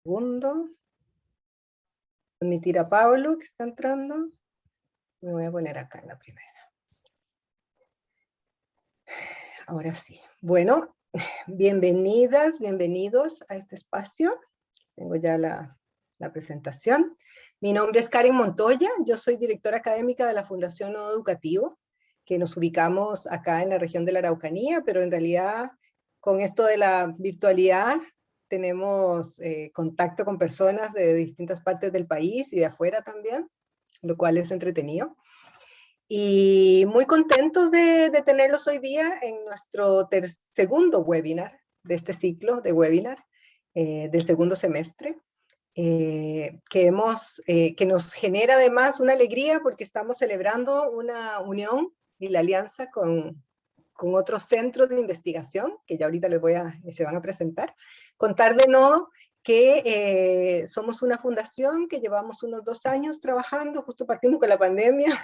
Segundo. Permitir a Pablo, que está entrando. Me voy a poner acá en la primera. Ahora sí. Bueno, bienvenidas, bienvenidos a este espacio. Tengo ya la presentación. Mi nombre es Karen Montoya, yo soy directora académica de la Fundación Nodo Educativo, que nos ubicamos acá en la región de la Araucanía, pero en realidad con esto de la virtualidad tenemos contacto con personas de distintas partes del país y de afuera también, lo cual es entretenido. Y muy contentos de tenerlos hoy día en nuestro segundo webinar de este ciclo de webinar del segundo semestre. Que nos genera además una alegría porque estamos celebrando una unión y la alianza con otros centros de investigación, que ya ahorita se van a presentar. Contar de Nodo que somos una fundación que llevamos unos 2 años trabajando, justo partimos con la pandemia,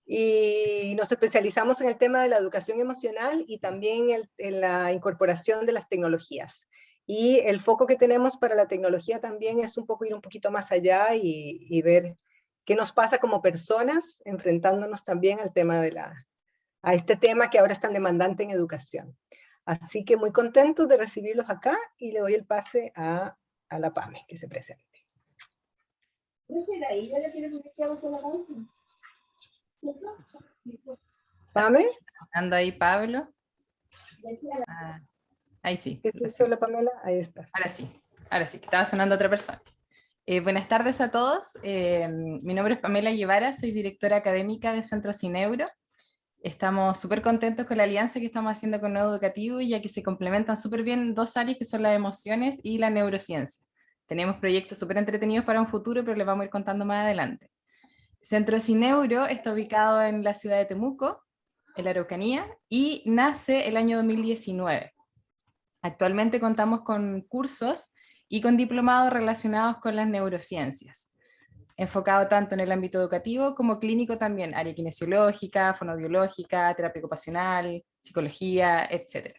y nos especializamos en el tema de la educación emocional y también en la incorporación de las tecnologías. Y el foco que tenemos para la tecnología también es un poco ir un poquito más allá y ver qué nos pasa como personas, enfrentándonos también al tema a este tema que ahora es tan demandante en educación. Así que muy contentos de recibirlos acá y le doy el pase a la Pame, que se presente. ¿Pame? Ando ahí, Pablo. Ahí sí. ¿Qué te hizo la Pamela? Ahí está. Ahora sí, que estaba sonando otra persona. Buenas tardes a todos. Mi nombre es Pamela Guevara, soy directora académica de Centro Cineuro. Estamos súper contentos con la alianza que estamos haciendo con Nodo Educativo, ya que se complementan súper bien dos áreas que son las emociones y la neurociencia. Tenemos proyectos súper entretenidos para un futuro, pero les vamos a ir contando más adelante. Centro Cineuro está ubicado en la ciudad de Temuco, en la Araucanía, y nace el año 2019. Actualmente contamos con cursos y con diplomados relacionados con las neurociencias, enfocado tanto en el ámbito educativo como clínico también, área kinesiológica, fonoaudiológica, terapia ocupacional, psicología, etc.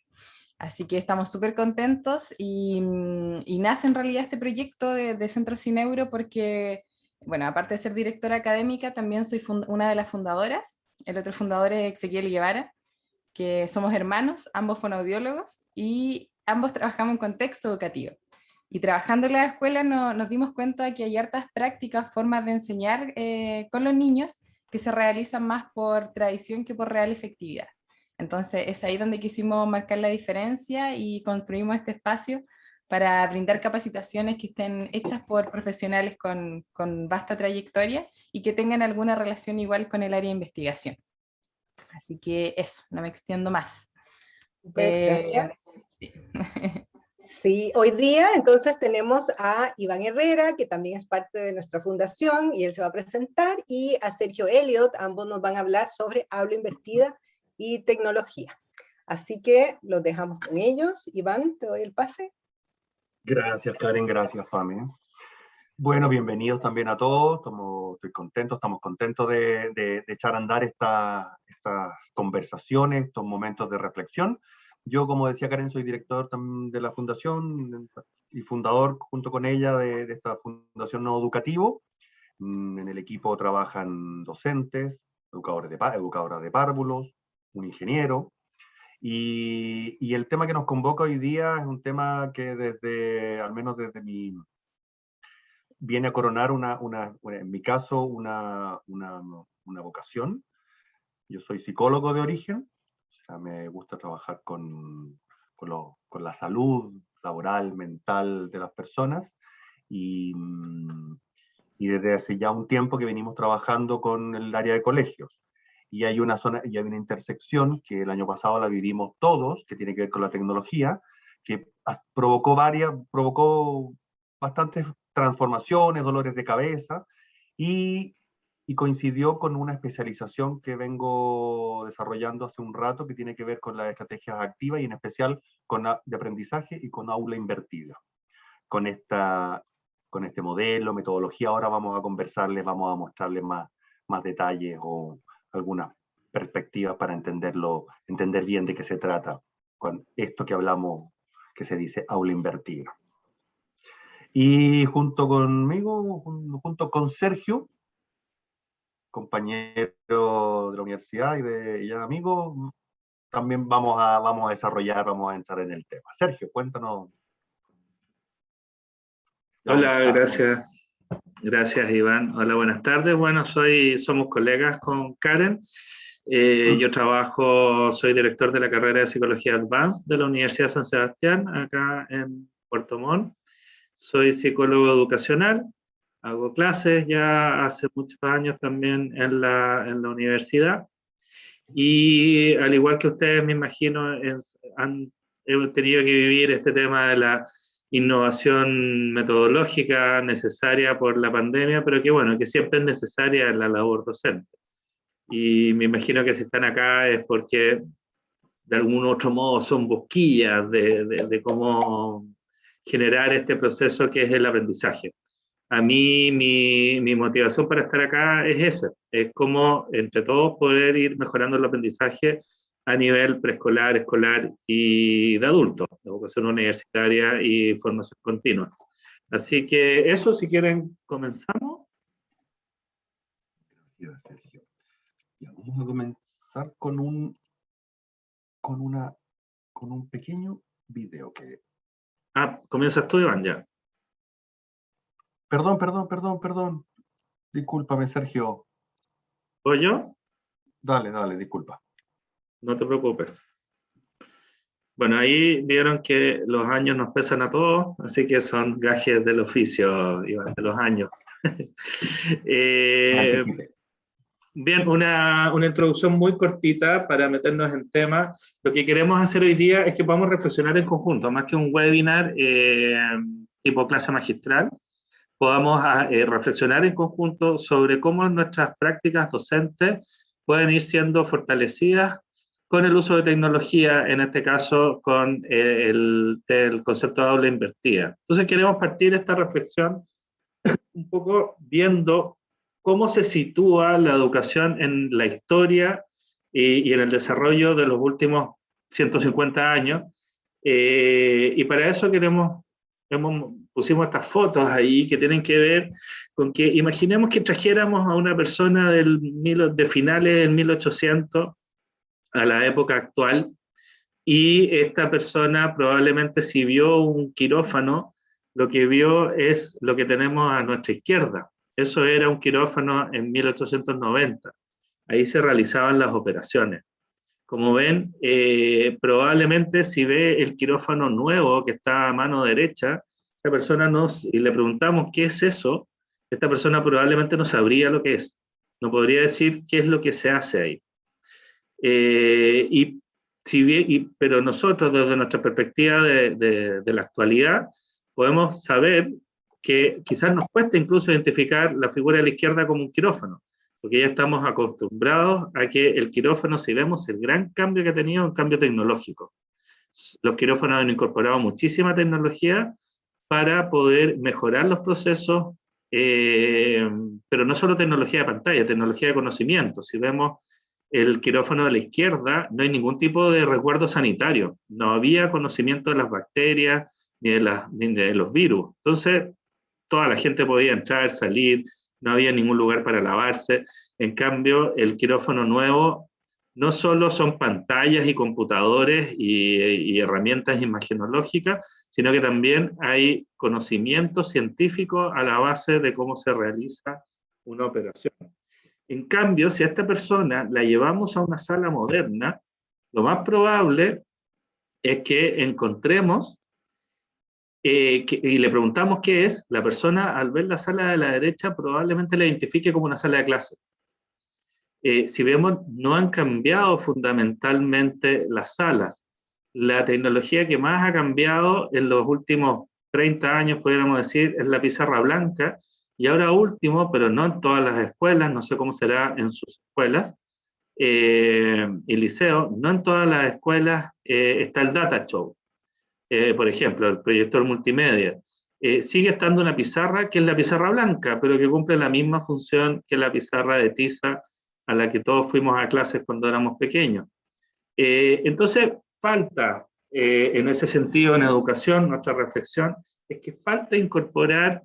Así que estamos súper contentos y nace en realidad este proyecto de Centro Cineuro porque, bueno, aparte de ser directora académica, también soy una de las fundadoras. El otro fundador es Ezequiel Guevara, que somos hermanos, ambos fonoaudiólogos, y ambos trabajamos en contexto educativo. Y trabajando en la escuela nos dimos cuenta de que hay hartas prácticas, formas de enseñar con los niños que se realizan más por tradición que por real efectividad. Entonces es ahí donde quisimos marcar la diferencia y construimos este espacio para brindar capacitaciones que estén hechas por profesionales con vasta trayectoria y que tengan alguna relación igual con el área de investigación. Así que eso, no me extiendo más. Gracias. Sí. Sí, hoy día entonces tenemos a Iván Herrera, que también es parte de nuestra fundación, y él se va a presentar, y a Sergio Elliot, ambos nos van a hablar sobre habla invertida y tecnología. Así que los dejamos con ellos. Iván, te doy el pase. Gracias, Karen, gracias, Pame. Bueno, bienvenidos también a todos, estamos contentos de echar a andar estas conversaciones, estos momentos de reflexión. Yo, como decía Karen, soy director de la fundación y fundador junto con ella de esta fundación Nodo Educativo. En el equipo trabajan docentes, educadoras de párvulos, un ingeniero. Y el tema que nos convoca hoy día es un tema que al menos desde viene a coronar en mi caso, una vocación. Yo soy psicólogo de origen, o sea, me gusta trabajar con la salud laboral, mental de las personas, y desde hace ya un tiempo que venimos trabajando con el área de colegios. Y hay una zona, y hay una intersección que el año pasado la vivimos todos, que tiene que ver con la tecnología, que provocó bastantes transformaciones, dolores de cabeza, y coincidió con una especialización que vengo desarrollando hace un rato, que tiene que ver con las estrategias activas y en especial de aprendizaje y con aula invertida. Con este modelo, metodología, ahora vamos a conversarles, vamos a mostrarles más detalles o algunas perspectivas para entender bien de qué se trata con esto que hablamos, que se dice aula invertida. Y junto conmigo, junto con Sergio, compañero de la universidad y amigo, también vamos a desarrollar, vamos a entrar en el tema. Sergio, cuéntanos. Hola, gracias. Gracias, Iván. Hola, buenas tardes. Bueno, somos colegas con Karen. Yo soy director de la carrera de Psicología Advanced de la Universidad de San Sebastián, acá en Puerto Montt. Soy psicólogo educacional, hago clases ya hace muchos años también en la universidad. Y al igual que ustedes, me imagino, han tenido que vivir este tema de la innovación metodológica necesaria por la pandemia, pero que bueno, que siempre es necesaria en la labor docente. Y me imagino que si están acá es porque de algún otro modo son busquillas de cómo generar este proceso que es el aprendizaje. A mí mi motivación para estar acá es esa, es cómo entre todos poder ir mejorando el aprendizaje a nivel preescolar, escolar y de adultos, de educación universitaria y formación continua. Así que eso, si quieren, comenzamos. Gracias, Sergio. Ya, vamos a comenzar con un pequeño video que... Comienzas tú, Iván, ya. Perdón. Discúlpame, Sergio. ¿O yo? Dale, disculpa. No te preocupes. Bueno, ahí vieron que los años nos pesan a todos, así que son gajes del oficio, Iván, de los años. Bien, una introducción muy cortita para meternos en tema. Lo que queremos hacer hoy día es que podamos reflexionar en conjunto, más que un webinar tipo clase magistral, podamos reflexionar en conjunto sobre cómo nuestras prácticas docentes pueden ir siendo fortalecidas con el uso de tecnología, en este caso con el concepto de aula invertida. Entonces queremos partir esta reflexión un poco viendo cómo se sitúa la educación en la historia y en el desarrollo de los últimos 150 años. Y para eso pusimos estas fotos ahí que tienen que ver con que imaginemos que trajéramos a una persona de finales del 1800 a la época actual, y esta persona probablemente, si vio un quirófano, lo que vio es lo que tenemos a nuestra izquierda. Eso era un quirófano en 1890. Ahí se realizaban las operaciones. Como ven, probablemente si ve el quirófano nuevo que está a mano derecha, esta persona y le preguntamos qué es eso, esta persona probablemente no sabría lo que es. No podría decir qué es lo que se hace ahí. Pero nosotros, desde nuestra perspectiva de la actualidad, podemos saber que quizás nos cuesta incluso identificar la figura de la izquierda como un quirófano, porque ya estamos acostumbrados a que el quirófano, si vemos el gran cambio que ha tenido, es un cambio tecnológico. Los quirófanos han incorporado muchísima tecnología para poder mejorar los procesos, pero no solo tecnología de pantalla, tecnología de conocimiento. Si vemos el quirófano de la izquierda, no hay ningún tipo de resguardo sanitario, no había conocimiento de las bacterias ni de los virus. Entonces, toda la gente podía entrar, salir, no había ningún lugar para lavarse. En cambio, el quirófano nuevo no solo son pantallas y computadores y herramientas imagenológicas, sino que también hay conocimiento científico a la base de cómo se realiza una operación. En cambio, si a esta persona la llevamos a una sala moderna, lo más probable es que encontremos y le preguntamos qué es, la persona al ver la sala de la derecha probablemente la identifique como una sala de clase. Si vemos, no han cambiado fundamentalmente las salas. La tecnología que más ha cambiado en los últimos 30 años, podríamos decir, es la pizarra blanca, y ahora último, pero no en todas las escuelas, no sé cómo será en sus escuelas y liceos, no en todas las escuelas está el data show. Por ejemplo, el proyector multimedia. Sigue estando una pizarra que es la pizarra blanca, pero que cumple la misma función que la pizarra de tiza a la que todos fuimos a clases cuando éramos pequeños. Entonces, falta en ese sentido en educación, nuestra reflexión, es que falta incorporar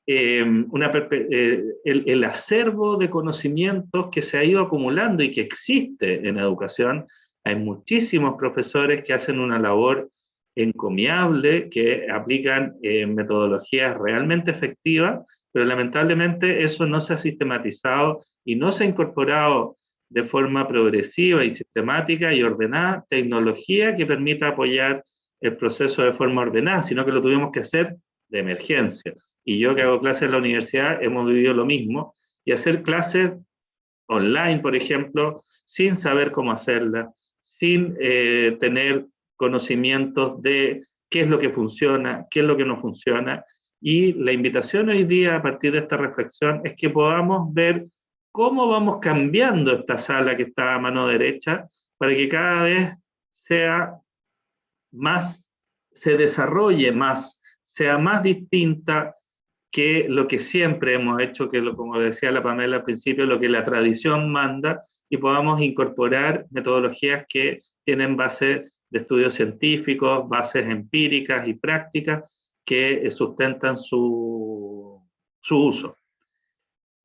el acervo de conocimientos que se ha ido acumulando y que existe en educación. Hay muchísimos profesores que hacen una labor encomiable, que aplican metodologías realmente efectivas, pero lamentablemente eso no se ha sistematizado y no se ha incorporado de forma progresiva y sistemática y ordenada tecnología que permita apoyar el proceso de forma ordenada, sino que lo tuvimos que hacer de emergencia. Y yo que hago clases en la universidad hemos vivido lo mismo, y hacer clases online, por ejemplo, sin saber cómo hacerlas, sin tener conocimientos de qué es lo que funciona, qué es lo que no funciona. Y la invitación hoy día, a partir de esta reflexión, es que podamos ver cómo vamos cambiando esta sala que está a mano derecha para que cada vez sea más, se desarrolle más, sea más distinta que lo que siempre hemos hecho, que como decía la Pamela al principio, lo que la tradición manda, y podamos incorporar metodologías que tienen base de estudios científicos, bases empíricas y prácticas que sustentan su uso.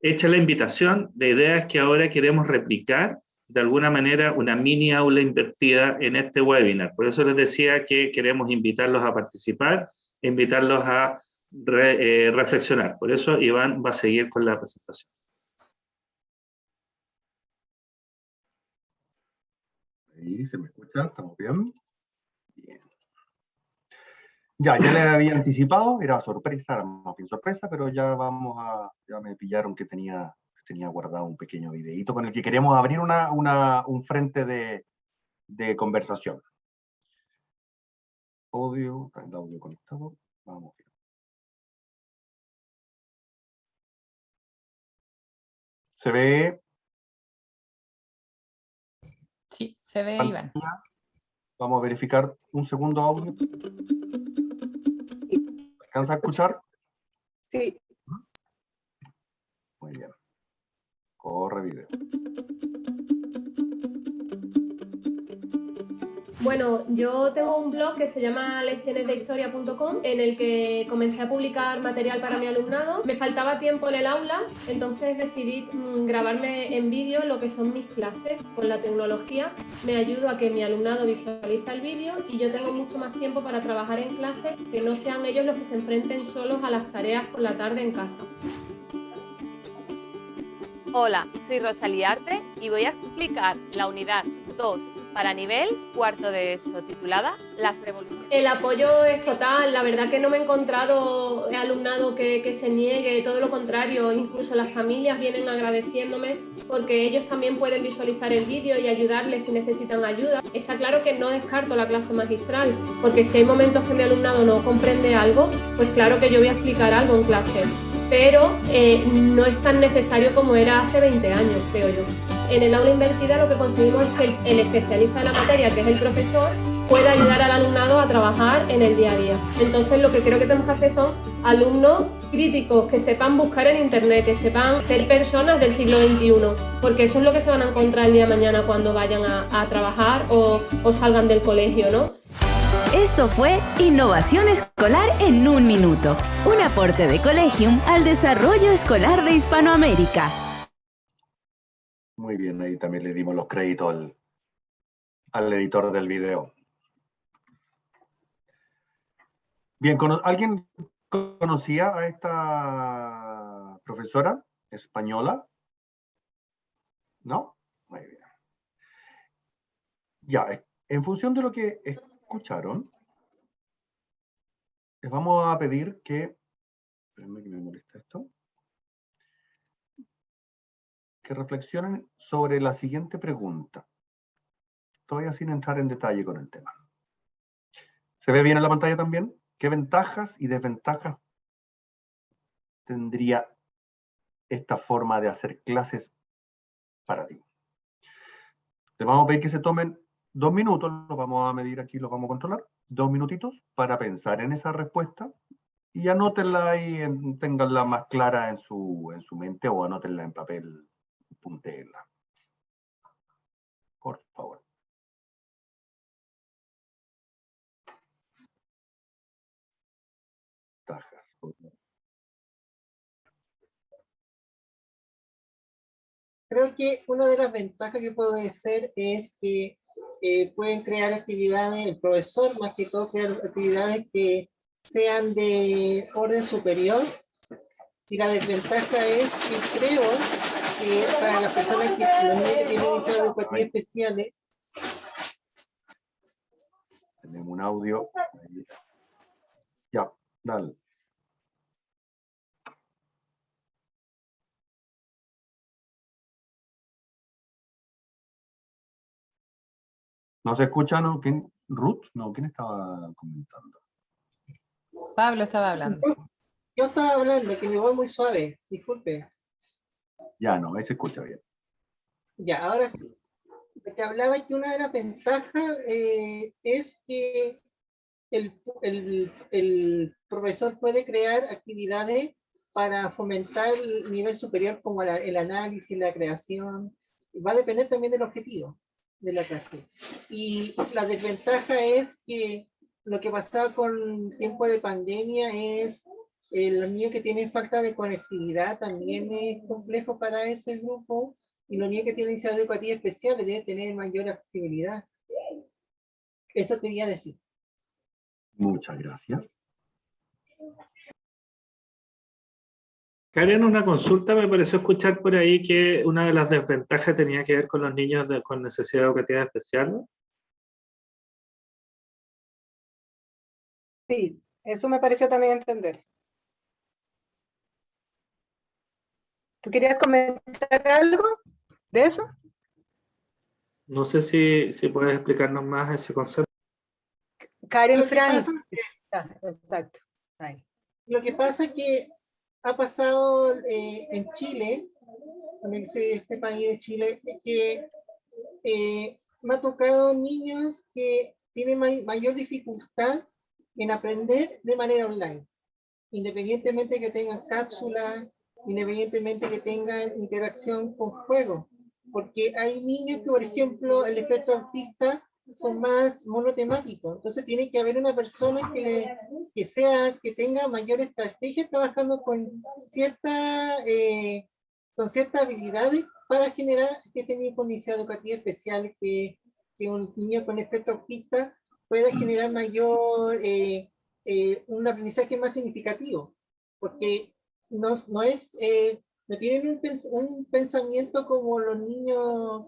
Hecha la invitación, la idea es que ahora queremos replicar de alguna manera una mini aula invertida en este webinar. Por eso les decía que queremos invitarlos a participar, invitarlos a reflexionar. Por eso Iván va a seguir con la presentación. Ahí se me escucha, ¿estamos bien? Bien. Ya les había anticipado, era sorpresa, era más bien sorpresa, pero ya ya me pillaron que tenía guardado un pequeño videíto con el que queríamos abrir un frente de conversación. Audio conectado, vamos. ¿Se ve? Sí, se ve, Iván. Vamos a verificar un segundo audio. ¿Alcanza a escuchar? Sí. Muy bien. Corre video. Bueno, yo tengo un blog que se llama leccionesdehistoria.com en el que comencé a publicar material para mi alumnado. Me faltaba tiempo en el aula, entonces decidí grabarme en vídeo lo que son mis clases. Con la tecnología me ayudo a que mi alumnado visualice el vídeo y yo tengo mucho más tiempo para trabajar en clase, que no sean ellos los que se enfrenten solos a las tareas por la tarde en casa. Hola, soy Rosalía Arte y voy a explicar la unidad 2 para nivel cuarto de ESO, titulada Las revoluciones. El apoyo es total, la verdad que no me he encontrado alumnado que se niegue, todo lo contrario, incluso las familias vienen agradeciéndome porque ellos también pueden visualizar el vídeo y ayudarles si necesitan ayuda. Está claro que no descarto la clase magistral, porque si hay momentos que mi alumnado no comprende algo, pues claro que yo voy a explicar algo en clase, pero no es tan necesario como era hace 20 años, creo yo. En el aula invertida lo que conseguimos es que el especialista de la materia, que es el profesor, pueda ayudar al alumnado a trabajar en el día a día. Entonces lo que creo que tenemos que hacer son alumnos críticos, que sepan buscar en internet, que sepan ser personas del siglo XXI, porque eso es lo que se van a encontrar el día de mañana cuando vayan a trabajar o salgan del colegio, ¿no? Esto fue Innovación Escolar en un Minuto, un aporte de Collegium al desarrollo escolar de Hispanoamérica. Muy bien, ahí también le dimos los créditos al editor del video. Bien, ¿alguien conocía a esta profesora española? ¿No? Muy bien. Ya, en función de lo que escucharon, les vamos a pedir que... Espérenme que me molesta esto. Que reflexionen sobre la siguiente pregunta. Todavía sin entrar en detalle con el tema. ¿Se ve bien en la pantalla también? ¿Qué ventajas y desventajas tendría esta forma de hacer clases para ti? Les vamos a pedir que se tomen 2 minutos, lo vamos a medir aquí, lo vamos a controlar, 2 minutitos para pensar en esa respuesta y anótenla y ténganla más clara en su mente o anótenla en papel, puntéenla. Por favor. creo que una de las ventajas que puede ser es que pueden crear actividades, el profesor más que todo crear actividades que sean de orden superior, y la desventaja es que creo que para las personas que tienen muchas educativas especiales. Tenemos un audio. Ya, dale. ¿No se escucha, no? ¿Quién? ¿Ruth? No, ¿quién estaba comentando? Pablo estaba hablando. Yo estaba hablando, que me voy muy suave, disculpe. Ya no, ahí se escucha bien. Ya, ahora sí. Te hablaba que una de las ventajas es que el profesor puede crear actividades para fomentar el nivel superior como el análisis, la creación. Va a depender también del objetivo de la clase. Y la desventaja es que lo que pasaba con tiempo de pandemia es los niños que tienen falta de conectividad también es complejo para ese grupo, y los niños que tienen necesidades educativas especiales deben tener mayor accesibilidad. Eso quería decir. Muchas gracias. Karen, una consulta, me pareció escuchar por ahí que una de las desventajas tenía que ver con los niños con necesidades educativas especiales. Sí, eso me pareció también entender. ¿Tú querías comentar algo de eso? No sé si puedes explicarnos más ese concepto. Karen Franz. Exacto. Ahí. Lo que pasa es que ha pasado en Chile, también soy de este país de Chile, que me ha tocado niños que tienen mayor dificultad en aprender de manera online, independientemente que tengan cápsulas, independientemente que tengan interacción con juegos, porque hay niños que, por ejemplo, el espectro autista son más monotemáticos, entonces tiene que haber una persona que tenga mayor estrategia trabajando con ciertas habilidades para generar este niño con necesidad educativa especial, que un niño con espectro autista pueda generar mayor, un aprendizaje más significativo, porque no tienen un pensamiento como los niños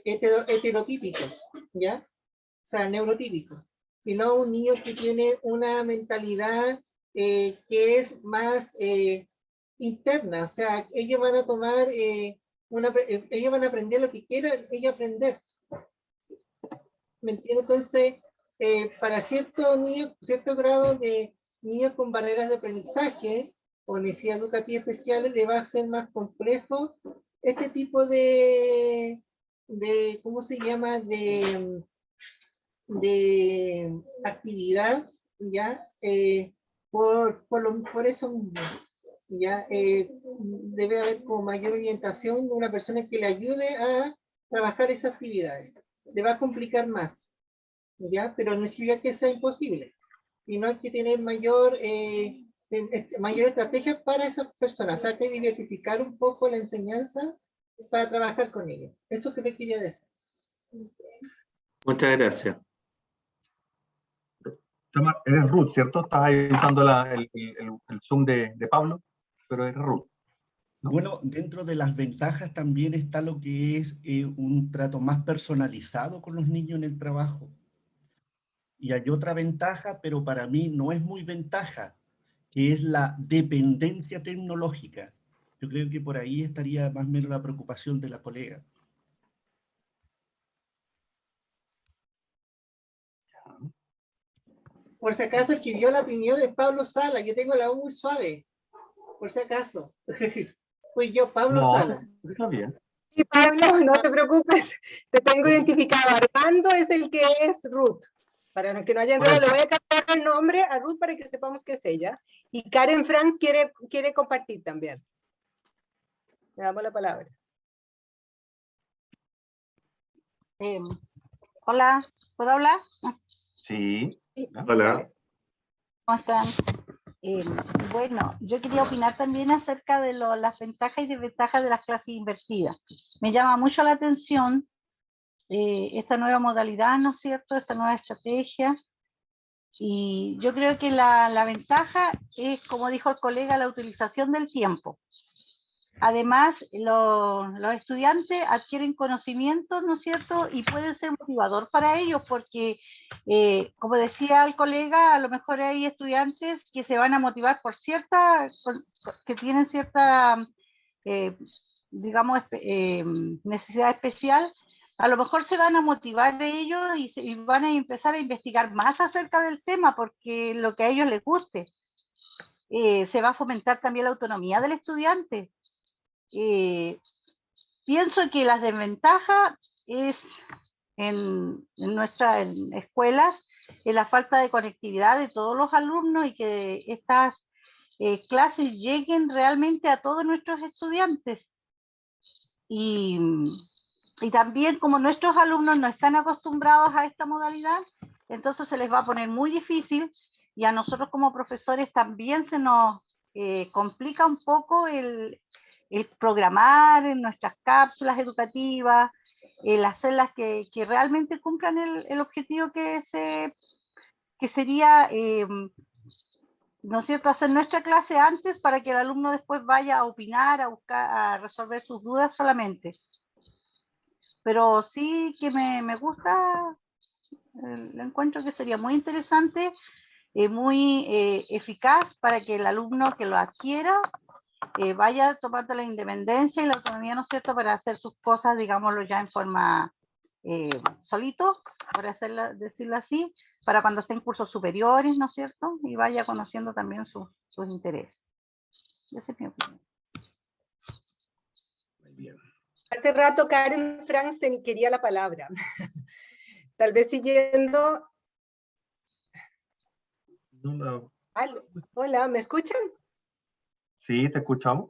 heterotípicos, ¿ya? O sea, neurotípicos, sino un niño que tiene una mentalidad que es más interna, o sea, ellos van a tomar, ellos van a aprender lo que quieran ellos aprender. ¿Me entiendes? Entonces, para ciertos niños, cierto grado de niños con barreras de aprendizaje o necesidades educativas especiales, le va a ser más complejo este tipo de ¿cómo se llama? De actividad, ¿ya? Por eso mismo, ¿ya? Debe haber como mayor orientación de una persona que le ayude a trabajar esas actividades. Le va a complicar más, ¿ya? Pero no significa que sea imposible, sino hay que tener mayor estrategia para esas personas. O sea, hay que diversificar un poco la enseñanza para trabajar con ellos. Eso que le quería decir. Muchas gracias. Eres Ruth, ¿cierto? Estás ahí usando el Zoom de Pablo, pero eres Ruth, ¿no? Bueno, dentro de las ventajas también está lo que es un trato más personalizado con los niños en el trabajo. Y hay otra ventaja, pero para mí no es muy ventaja, que es la dependencia tecnológica. Yo creo que por ahí estaría más o menos la preocupación de la colega. Por si acaso, el que dio la opinión de Pablo Sala, yo tengo la voz muy suave, por si acaso. Fui yo, Pablo Sala. Está bien. Sí, Pablo, no te preocupes, te tengo identificado. Armando es el que es Ruth. Para que no haya enredo, le voy a cambiar el nombre a Ruth para que sepamos que es ella. Y Karen Franz quiere compartir también. Le damos la palabra. Hola, ¿puedo hablar? Sí. Hola. ¿Cómo están? Bueno, yo quería opinar también acerca de las ventajas y desventajas de las clases invertidas. Me llama mucho la atención esta nueva modalidad, ¿no es cierto?, esta nueva estrategia. Y yo creo que la ventaja es, como dijo el colega, la utilización del tiempo. Además, los estudiantes adquieren conocimientos, ¿no es cierto?, y puede ser motivador para ellos, porque, como decía el colega, a lo mejor hay estudiantes que se van a motivar por que tienen cierta, digamos, necesidad especial. A lo mejor se van a motivar de ellos y van a empezar a investigar más acerca del tema, porque lo que a ellos les guste. Se va a fomentar también la autonomía del estudiante. Pienso que las desventajas es en nuestras escuelas, en la falta de conectividad de todos los alumnos y que estas clases lleguen realmente a todos nuestros estudiantes. Y también, como nuestros alumnos no están acostumbrados a esta modalidad, entonces se les va a poner muy difícil, y a nosotros como profesores también se nos complica un poco el programar en nuestras cápsulas educativas, el hacerlas que realmente cumplan el objetivo que sería, ¿no es cierto?, hacer nuestra clase antes para que el alumno después vaya a opinar, a buscar, a resolver sus dudas solamente. Pero sí que me gusta, lo encuentro que sería muy interesante, muy eficaz para que el alumno que lo adquiera vaya tomando la independencia y la autonomía, ¿no es cierto?, para hacer sus cosas, digámoslo ya en forma solito, por decirlo así, para cuando esté en cursos superiores, ¿no es cierto?, y vaya conociendo también sus intereses. Esa es mi opinión. Muy bien. Hace rato Karen Franz quería la palabra. Tal vez siguiendo. No. Hola, ¿me escuchan? Sí, te escuchamos.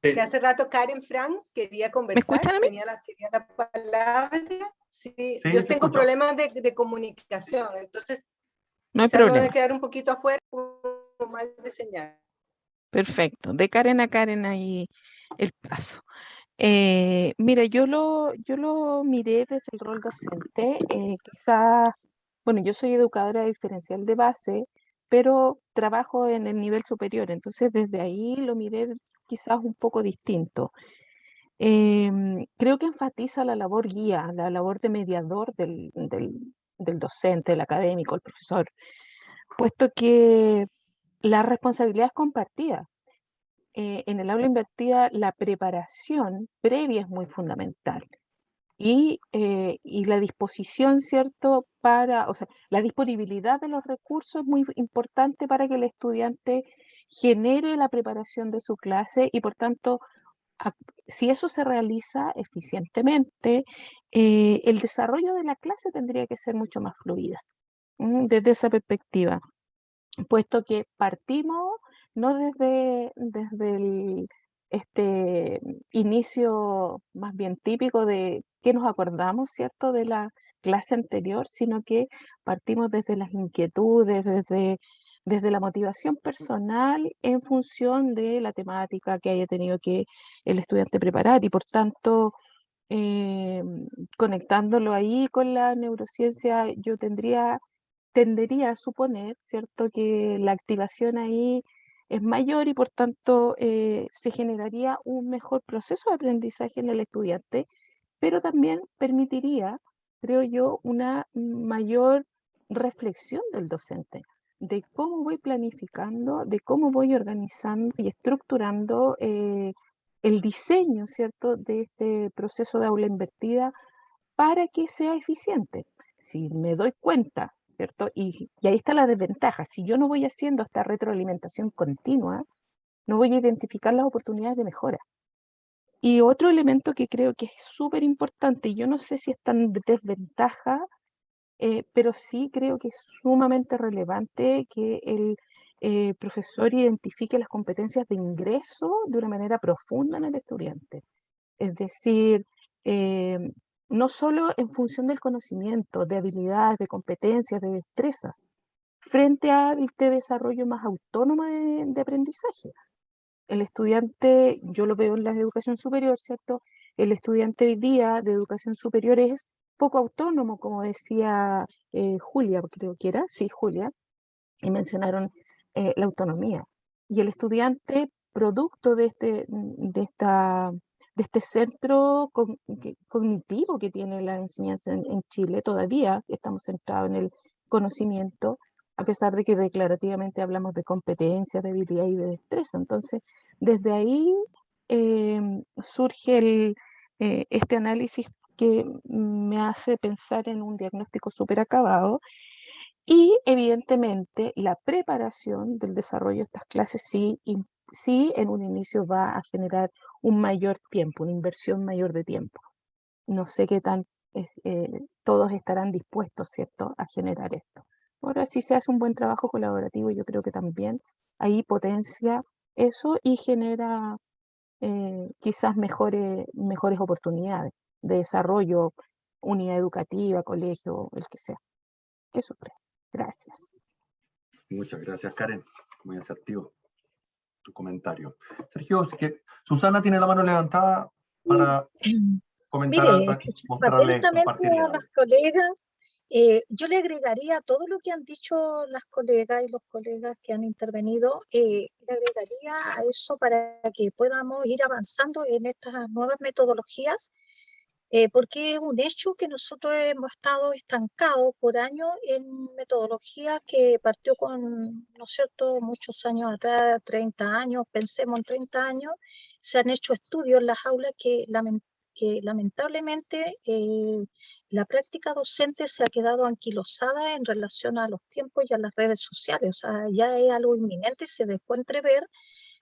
Que hace rato Karen Franz quería conversar. ¿Me escuchan a mí? Quería la palabra. Sí, Sí, yo tengo problemas de comunicación, entonces No hay quizás me voy problema. a quedar un poquito afuera, un mal de señal. Perfecto. De Karen a Karen ahí el paso. Mira, yo lo miré desde el rol docente. Quizás, bueno, yo soy educadora diferencial de base, pero trabajo en el nivel superior, entonces desde ahí lo miré quizás un poco distinto. Creo que enfatiza la labor guía, la labor de mediador del docente, el académico, el profesor, puesto que la responsabilidad es compartida. En el aula invertida, la preparación previa es muy fundamental. Y la disposición, ¿cierto?, o sea, la disponibilidad de los recursos es muy importante para que el estudiante genere la preparación de su clase y, por tanto, si eso se realiza eficientemente, el desarrollo de la clase tendría que ser mucho más fluida, desde esa perspectiva, puesto que partimos no desde este inicio más bien típico de que nos acordamos, ¿cierto?, de la clase anterior, sino que partimos desde las inquietudes, desde la motivación personal en función de la temática que haya tenido que el estudiante preparar, y por tanto, conectándolo ahí con la neurociencia, yo tendería a suponer, ¿cierto?, que la activación ahí es mayor y por tanto se generaría un mejor proceso de aprendizaje en el estudiante, pero también permitiría, creo yo, una mayor reflexión del docente de cómo voy planificando, de cómo voy organizando y estructurando el diseño, ¿cierto?, de este proceso de aula invertida para que sea eficiente. Si me doy cuenta, ¿cierto? Y ahí está la desventaja. Si yo no voy haciendo esta retroalimentación continua, no voy a identificar las oportunidades de mejora. Y otro elemento que creo que es súper importante, y yo no sé si es tan desventaja, pero sí creo que es sumamente relevante que el profesor identifique las competencias de ingreso de una manera profunda en el estudiante. Es decir, no solo en función del conocimiento, de habilidades, de competencias, de destrezas, frente a este desarrollo más autónomo de aprendizaje. El estudiante, yo lo veo en la educación superior, ¿cierto? El estudiante hoy día de educación superior es poco autónomo, como decía Julia, creo que era, sí, Julia, y mencionaron la autonomía. Y el estudiante, producto de este centro cognitivo que tiene la enseñanza en Chile, todavía estamos centrados en el conocimiento, a pesar de que declarativamente hablamos de competencias, de habilidad y de destreza. Entonces, desde ahí surge este análisis que me hace pensar en un diagnóstico súper acabado. Y evidentemente la preparación del desarrollo de estas clases sí en un inicio va a generar un mayor tiempo, una inversión mayor de tiempo. No sé qué tan todos estarán dispuestos, ¿cierto?, a generar esto. Ahora, si se hace un buen trabajo colaborativo, yo creo que también ahí potencia eso y genera quizás mejores oportunidades de desarrollo, unidad educativa, colegio, el que sea. Eso creo. Gracias. Muchas gracias, Karen. Muy asertivo tu comentario. Sergio, Susana tiene la mano levantada para comentar, Mire, mostrarle esto, atentamente compartirle a algo. las colegas, yo le agregaría todo lo que han dicho las colegas y los colegas que han intervenido, le agregaría a eso para que podamos ir avanzando en estas nuevas metodologías, porque es un hecho que nosotros hemos estado estancados por años en metodologías que partió con, ¿no es cierto?, muchos años atrás, 30 años, pensemos en 30 años, se han hecho estudios en las aulas que lamentablemente la práctica docente se ha quedado anquilosada en relación a los tiempos y a las redes sociales. O sea, ya es algo inminente y se dejó entrever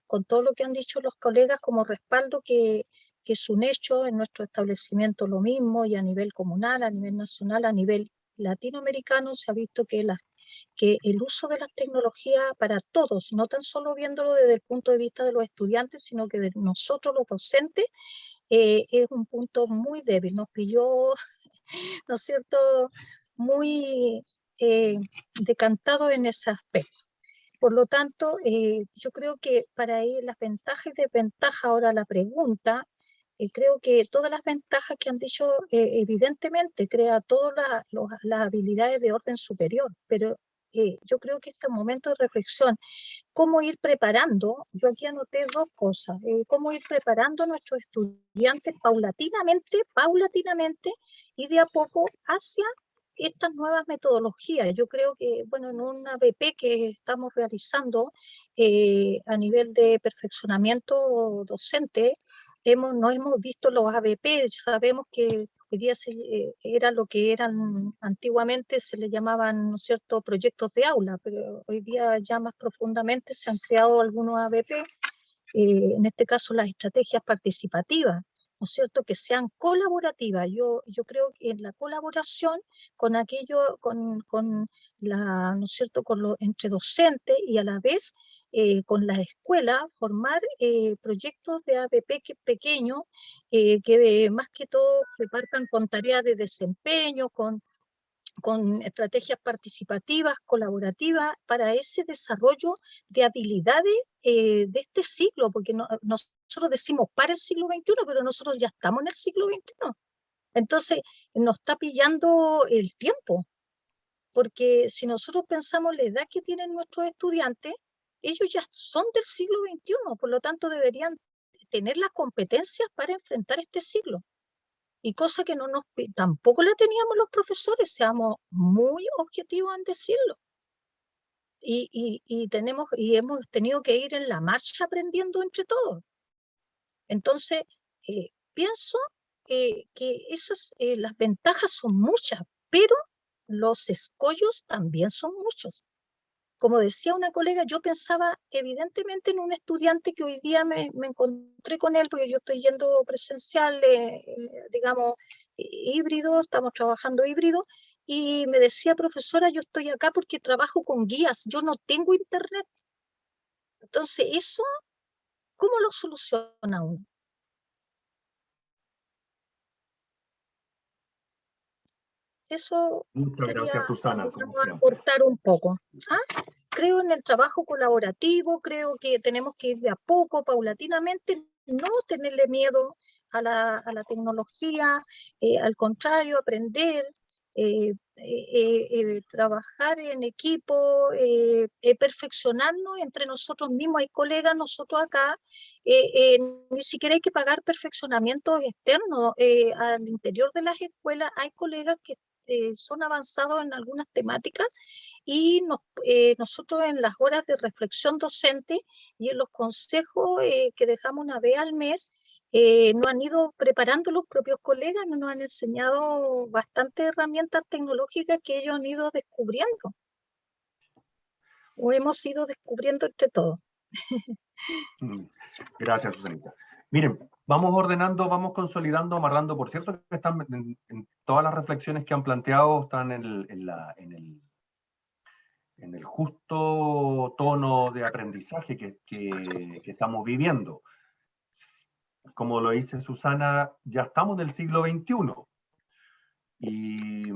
con todo lo que han dicho los colegas como respaldo que es un hecho en nuestro establecimiento lo mismo, y a nivel comunal, a nivel nacional, a nivel latinoamericano se ha visto que el uso de las tecnologías para todos, no tan solo viéndolo desde el punto de vista de los estudiantes, sino que de nosotros los docentes, es un punto muy débil. Nos pilló, ¿no es cierto?, muy decantado en ese aspecto. Por lo tanto, yo creo que para ir las ventajas y desventajas, ahora la pregunta, creo que todas las ventajas que han dicho, evidentemente, crea todas las habilidades de orden superior, pero yo creo que este momento de reflexión, cómo ir preparando, yo aquí anoté dos cosas, cómo ir preparando a nuestros estudiantes paulatinamente y de a poco hacia estas nuevas metodologías. Yo creo que, bueno, en un ABP que estamos realizando a nivel de perfeccionamiento docente, no hemos visto los ABP, sabemos que hoy día era lo que eran antiguamente, se le llamaban, ¿no es cierto?, proyectos de aula, pero hoy día ya más profundamente se han creado algunos ABP, en este caso las estrategias participativas, ¿no es cierto?, que sean colaborativas. Yo creo que en la colaboración con aquello, ¿no es cierto?, entre docentes y a la vez con las escuelas, formar proyectos de ABP pequeños, que más que todo que partan con tareas de desempeño, con estrategias participativas, colaborativas, para ese desarrollo de habilidades de este siglo, porque nosotros decimos para el siglo XXI, pero nosotros ya estamos en el siglo XXI. Entonces, nos está pillando el tiempo, porque si nosotros pensamos la edad que tienen nuestros estudiantes, ellos ya son del siglo XXI, por lo tanto deberían tener las competencias para enfrentar este siglo. Y cosa que tampoco la teníamos los profesores, seamos muy objetivos en decirlo. Y hemos tenido que ir en la marcha aprendiendo entre todos. Entonces, pienso que las ventajas son muchas, pero los escollos también son muchos. Como decía una colega, yo pensaba evidentemente en un estudiante que hoy día me encontré con él, porque yo estoy yendo presencial, digamos, híbrido, estamos trabajando híbrido, y me decía: profesora, yo estoy acá porque trabajo con guías, yo no tengo internet. Entonces, eso, ¿cómo lo soluciona uno? Eso Muchas quería gracias, Susana, como siempre. aportar un poco. Creo en el trabajo colaborativo, creo que tenemos que ir de a poco, paulatinamente, no tenerle miedo a la tecnología, al contrario, aprender, trabajar en equipo, perfeccionarnos entre nosotros mismos. Hay colegas, nosotros acá, ni siquiera hay que pagar perfeccionamientos externos. Al interior de las escuelas hay colegas que son avanzados en algunas temáticas y nosotros en las horas de reflexión docente y en los consejos que dejamos una vez al mes, nos han ido preparando los propios colegas, nos han enseñado bastantes herramientas tecnológicas que ellos han ido descubriendo o hemos ido descubriendo entre todos. Gracias, Susanita. Miren, vamos ordenando, vamos consolidando, amarrando. Por cierto, que están en todas las reflexiones que han planteado, están en el justo tono de aprendizaje que estamos viviendo. Como lo dice Susana, ya estamos en el siglo XXI. Y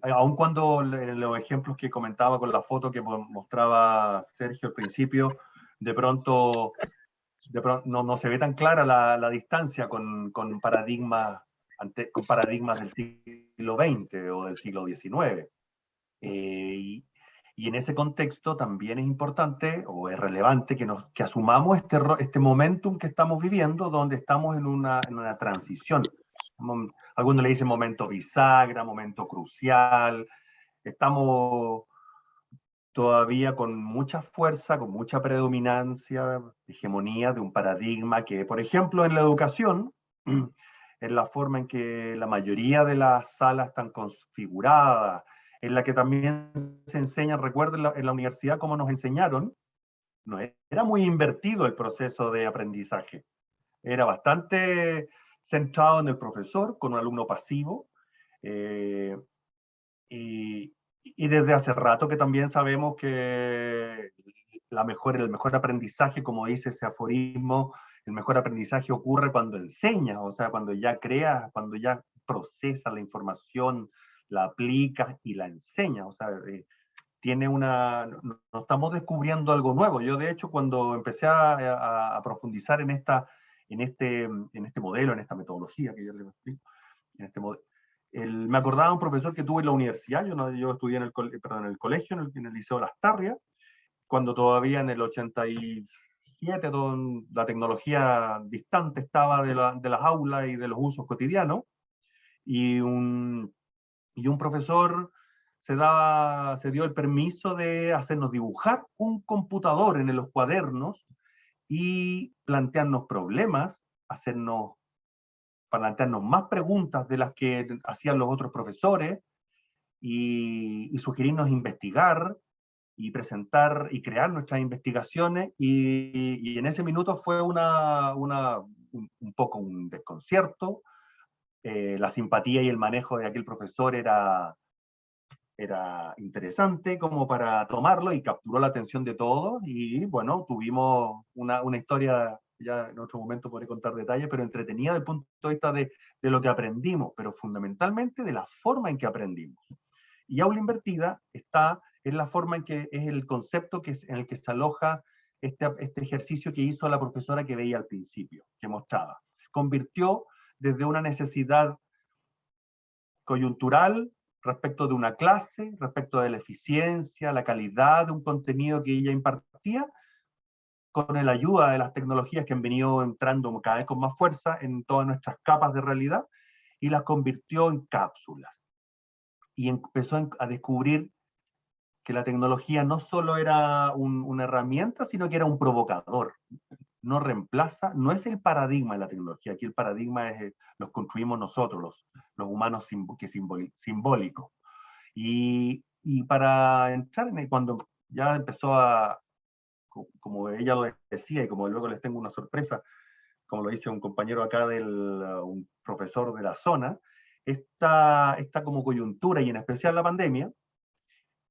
aun cuando en los ejemplos que comentaba con la foto que mostraba Sergio al principio, de pronto no se ve tan clara la distancia con paradigmas del siglo XX o del siglo XIX. Y en ese contexto también es importante o es relevante que asumamos este momentum que estamos viviendo, donde estamos en una transición. Algunos le dicen momento bisagra, momento crucial. Estamos todavía con mucha fuerza, con mucha predominancia, hegemonía de un paradigma que, por ejemplo, en la educación, en la forma en que la mayoría de las salas están configuradas, en la que también se enseña, recuerden en la universidad cómo nos enseñaron, no era muy invertido el proceso de aprendizaje. Era bastante centrado en el profesor, con un alumno pasivo, y desde hace rato que también sabemos que el mejor aprendizaje, como dice ese aforismo, el mejor aprendizaje ocurre cuando enseñas, o sea, cuando ya creas, cuando ya procesas la información, la aplicas y la enseñas. O sea, no estamos descubriendo algo nuevo. Yo, de hecho, cuando empecé a profundizar en este modelo, en esta metodología que yo les explico, en este modelo, me acordaba de un profesor que tuve en la universidad. Yo estudié en el colegio, en el Liceo Las Tarrias, cuando todavía en el 87 la tecnología distante estaba de las aulas y de los usos cotidianos, y un profesor se dio el permiso de hacernos dibujar un computador en los cuadernos y plantearnos problemas, plantearnos más preguntas de las que hacían los otros profesores y sugerirnos investigar y presentar y crear nuestras investigaciones, y en ese minuto fue un poco un desconcierto. La simpatía y el manejo de aquel profesor era interesante como para tomarlo y capturó la atención de todos, y bueno, tuvimos una historia, ya en otro momento podré contar detalles, pero entretenida desde el punto de vista de lo que aprendimos, pero fundamentalmente de la forma en que aprendimos. Y aula invertida es la forma en que es el concepto en el que se aloja este ejercicio que hizo la profesora que veía al principio, que mostraba. Convirtió desde una necesidad coyuntural respecto de una clase, respecto de la eficiencia, la calidad de un contenido que ella impartía, con la ayuda de las tecnologías que han venido entrando cada vez con más fuerza en todas nuestras capas de realidad, y las convirtió en cápsulas. Y empezó a descubrir que la tecnología no solo era una herramienta, sino que era un provocador. No reemplaza, no es el paradigma de la tecnología. Aquí el paradigma los construimos nosotros, los humanos, simbólicos. Y para entrar cuando ya empezó como ella lo decía, y como luego les tengo una sorpresa, como lo dice un compañero acá, un profesor de la zona, esta como coyuntura, y en especial la pandemia,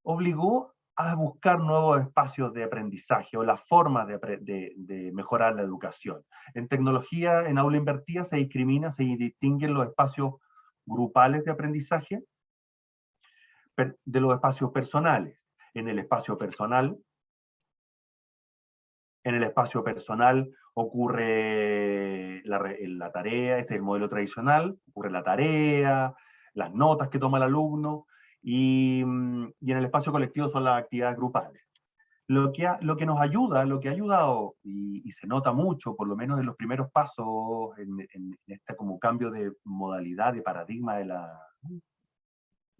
obligó a buscar nuevos espacios de aprendizaje o las formas de mejorar la educación. En tecnología, en aula invertida, se distinguen los espacios grupales de aprendizaje, espacios personales. En el espacio personal ocurre la tarea, este es el modelo tradicional, ocurre la tarea, las notas que toma el alumno, y en el espacio colectivo son las actividades grupales. Lo que nos ayuda, lo que ha ayudado, y se nota mucho, por lo menos en los primeros pasos, en este como cambio de modalidad, de paradigma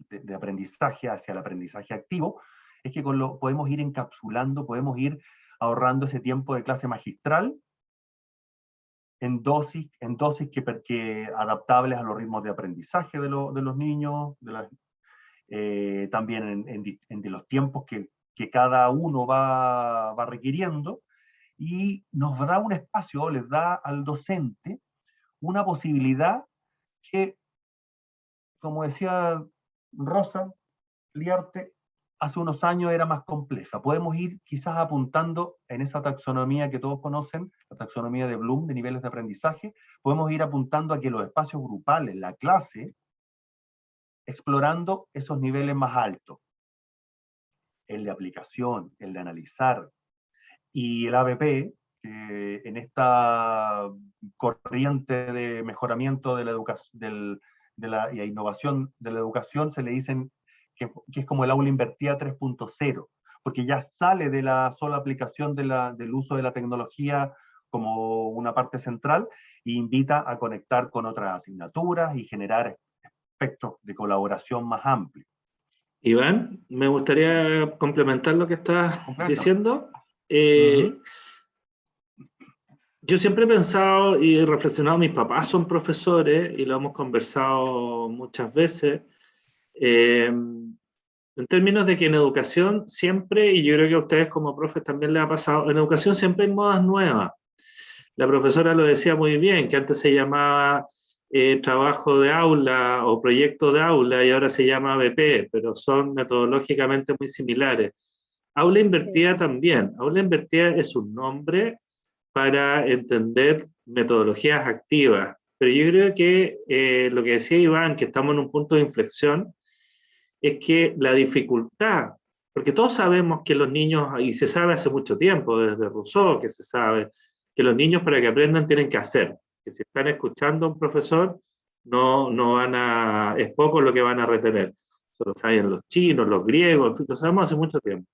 de aprendizaje hacia el aprendizaje activo, es que podemos ir encapsulando, podemos ir ahorrando ese tiempo de clase magistral en dosis que adaptables a los ritmos de aprendizaje de los niños, también en los tiempos que cada uno va requiriendo, y nos da un espacio, les da al docente una posibilidad que, como decía Rosa Liarte, hace unos años era más compleja. Podemos ir quizás apuntando en esa taxonomía que todos conocen, la taxonomía de Bloom, de niveles de aprendizaje, podemos ir apuntando a que los espacios grupales, la clase, explorando esos niveles más altos. El de aplicación, el de analizar, y el ABP, que en esta corriente de mejoramiento de la educación, y la innovación de la educación, se le dicen que es como el aula invertida 3.0, porque ya sale de la sola aplicación del uso de la tecnología como una parte central, e invita a conectar con otras asignaturas y generar espectros de colaboración más amplios. Iván, me gustaría complementar lo que estás diciendo. Yo siempre he pensado y reflexionado, mis papás son profesores y lo hemos conversado muchas veces, en términos de que en educación siempre, y yo creo que a ustedes como profes también les ha pasado, en educación siempre hay modas nuevas. La profesora lo decía muy bien, que antes se llamaba trabajo de aula o proyecto de aula y ahora se llama ABP, pero son metodológicamente muy similares. Aula invertida también. Aula invertida es un nombre para entender metodologías activas, pero yo creo que lo que decía Iván, que estamos en un punto de inflexión, es que la dificultad, porque todos sabemos que los niños, y se sabe hace mucho tiempo, desde Rousseau que se sabe, que los niños para que aprendan tienen que hacer, que si están escuchando a un profesor, es poco lo que van a retener. Eso lo saben los chinos, los griegos, lo sabemos hace mucho tiempo.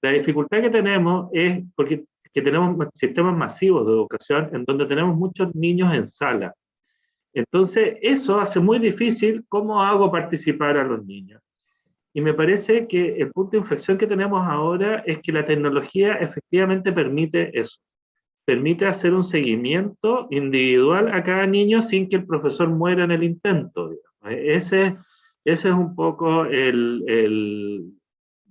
La dificultad que tenemos es porque tenemos sistemas masivos de educación en donde tenemos muchos niños en sala. Entonces, eso hace muy difícil cómo hago participar a los niños. Y me parece que el punto de inflexión que tenemos ahora es que la tecnología efectivamente permite eso. Permite hacer un seguimiento individual a cada niño sin que el profesor muera en el intento, digamos. Ese es un poco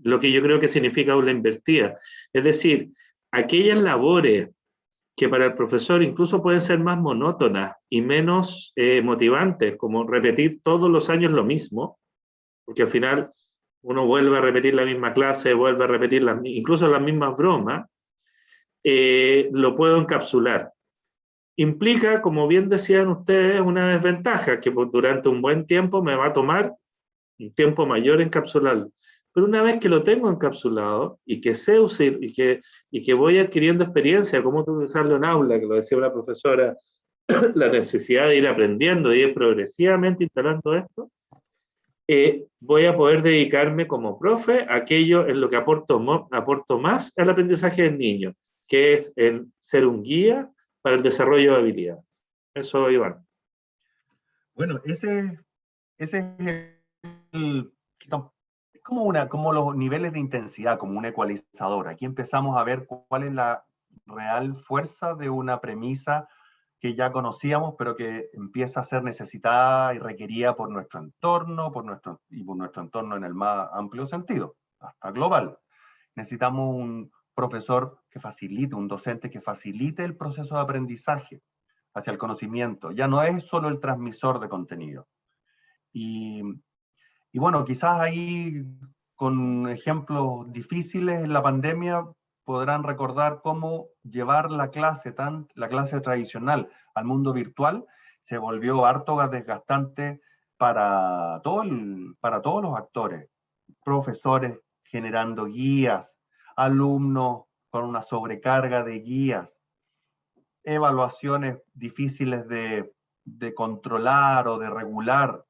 lo que yo creo que significa aula invertida. Es decir, aquellas labores que para el profesor incluso pueden ser más monótonas y menos motivantes, como repetir todos los años lo mismo, porque al final uno vuelve a repetir la misma clase, vuelve a repetir incluso las mismas bromas, lo puedo encapsular. Implica, como bien decían ustedes, una desventaja, que durante un buen tiempo me va a tomar un tiempo mayor encapsularlo. Pero una vez que lo tengo encapsulado y que sé usar y que voy adquiriendo experiencia, cómo utilizarlo en aula, que lo decía la profesora, la necesidad de ir aprendiendo y ir progresivamente instalando esto, voy a poder dedicarme como profe a aquello en lo que aporto más al aprendizaje del niño, que es el ser un guía para el desarrollo de habilidades. Eso, Iván. Bueno, ese es como los niveles de intensidad, como un ecualizador. Aquí empezamos a ver cuál es la real fuerza de una premisa que ya conocíamos, pero que empieza a ser necesitada y requerida por nuestro entorno, por nuestro entorno en el más amplio sentido, hasta global. Necesitamos un profesor que facilite, un docente que facilite el proceso de aprendizaje hacia el conocimiento. Ya no es solo el transmisor de contenido. Y bueno, quizás ahí con ejemplos difíciles en la pandemia podrán recordar cómo llevar la clase tradicional al mundo virtual se volvió harto desgastante para todos los actores, profesores generando guías, alumnos con una sobrecarga de guías, evaluaciones difíciles de controlar o de regular.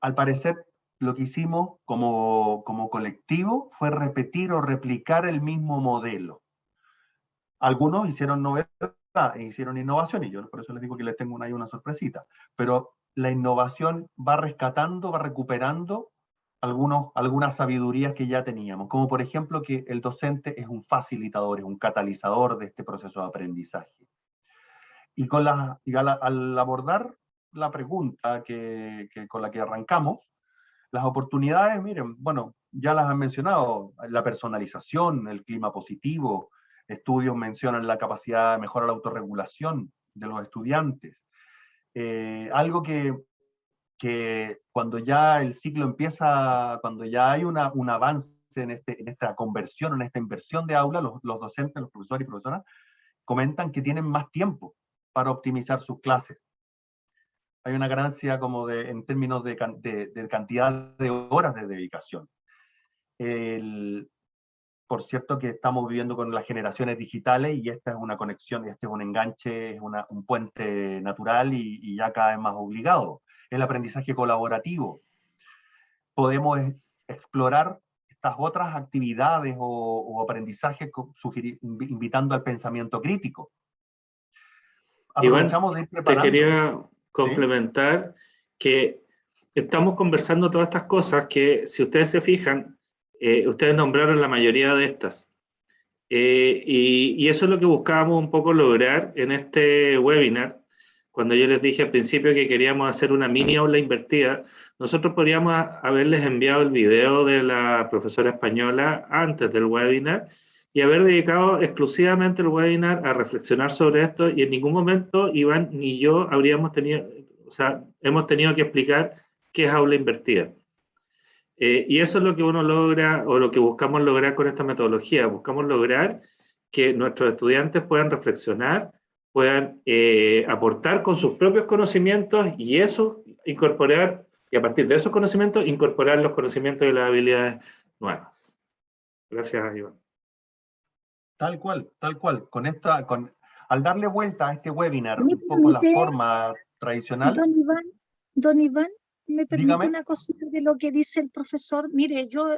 Al parecer, lo que hicimos como colectivo fue repetir o replicar el mismo modelo. Algunos hicieron novedad, hicieron innovación, y yo por eso les digo que les tengo ahí una sorpresita. Pero la innovación va rescatando, va recuperando algunas sabidurías que ya teníamos, como por ejemplo que el docente es un facilitador, es un catalizador de este proceso de aprendizaje. Y al abordar la pregunta con la que arrancamos, las oportunidades, miren, bueno, ya las han mencionado, la personalización, el clima positivo, estudios mencionan la capacidad de mejorar la autorregulación de los estudiantes. Algo que cuando ya el ciclo empieza, cuando ya hay un avance en esta conversión, en esta inversión de aula, los docentes, los profesores y profesoras, comentan que tienen más tiempo para optimizar sus clases. Hay una ganancia como en términos de cantidad de horas de dedicación. Por cierto que estamos viviendo con las generaciones digitales y esta es una conexión, este es un enganche, es un puente natural y ya cada vez más obligado. El aprendizaje colaborativo. Podemos explorar estas otras actividades o aprendizajes invitando al pensamiento crítico. Aprovechamos Iván, de ir preparando. te quería complementar que estamos conversando todas estas cosas que, si ustedes se fijan, ustedes nombraron la mayoría de estas. Y eso es lo que buscábamos un poco lograr en este webinar. Cuando yo les dije al principio que queríamos hacer una mini aula invertida, nosotros podríamos haberles enviado el video de la profesora española antes del webinar y haber dedicado exclusivamente el webinar a reflexionar sobre esto, y en ningún momento Iván ni yo hemos tenido que explicar qué es aula invertida. Y eso es lo que uno logra, o lo que buscamos lograr con esta metodología. Buscamos lograr que nuestros estudiantes puedan reflexionar, puedan aportar con sus propios conocimientos y eso incorporar, y a partir de esos conocimientos, incorporar los conocimientos y las habilidades nuevas. Gracias, Iván. Tal cual. Al darle vuelta a este webinar, un poco la forma tradicional. Don Iván, ¿me permite Dígame. una cosita de lo que dice el profesor? Mire, yo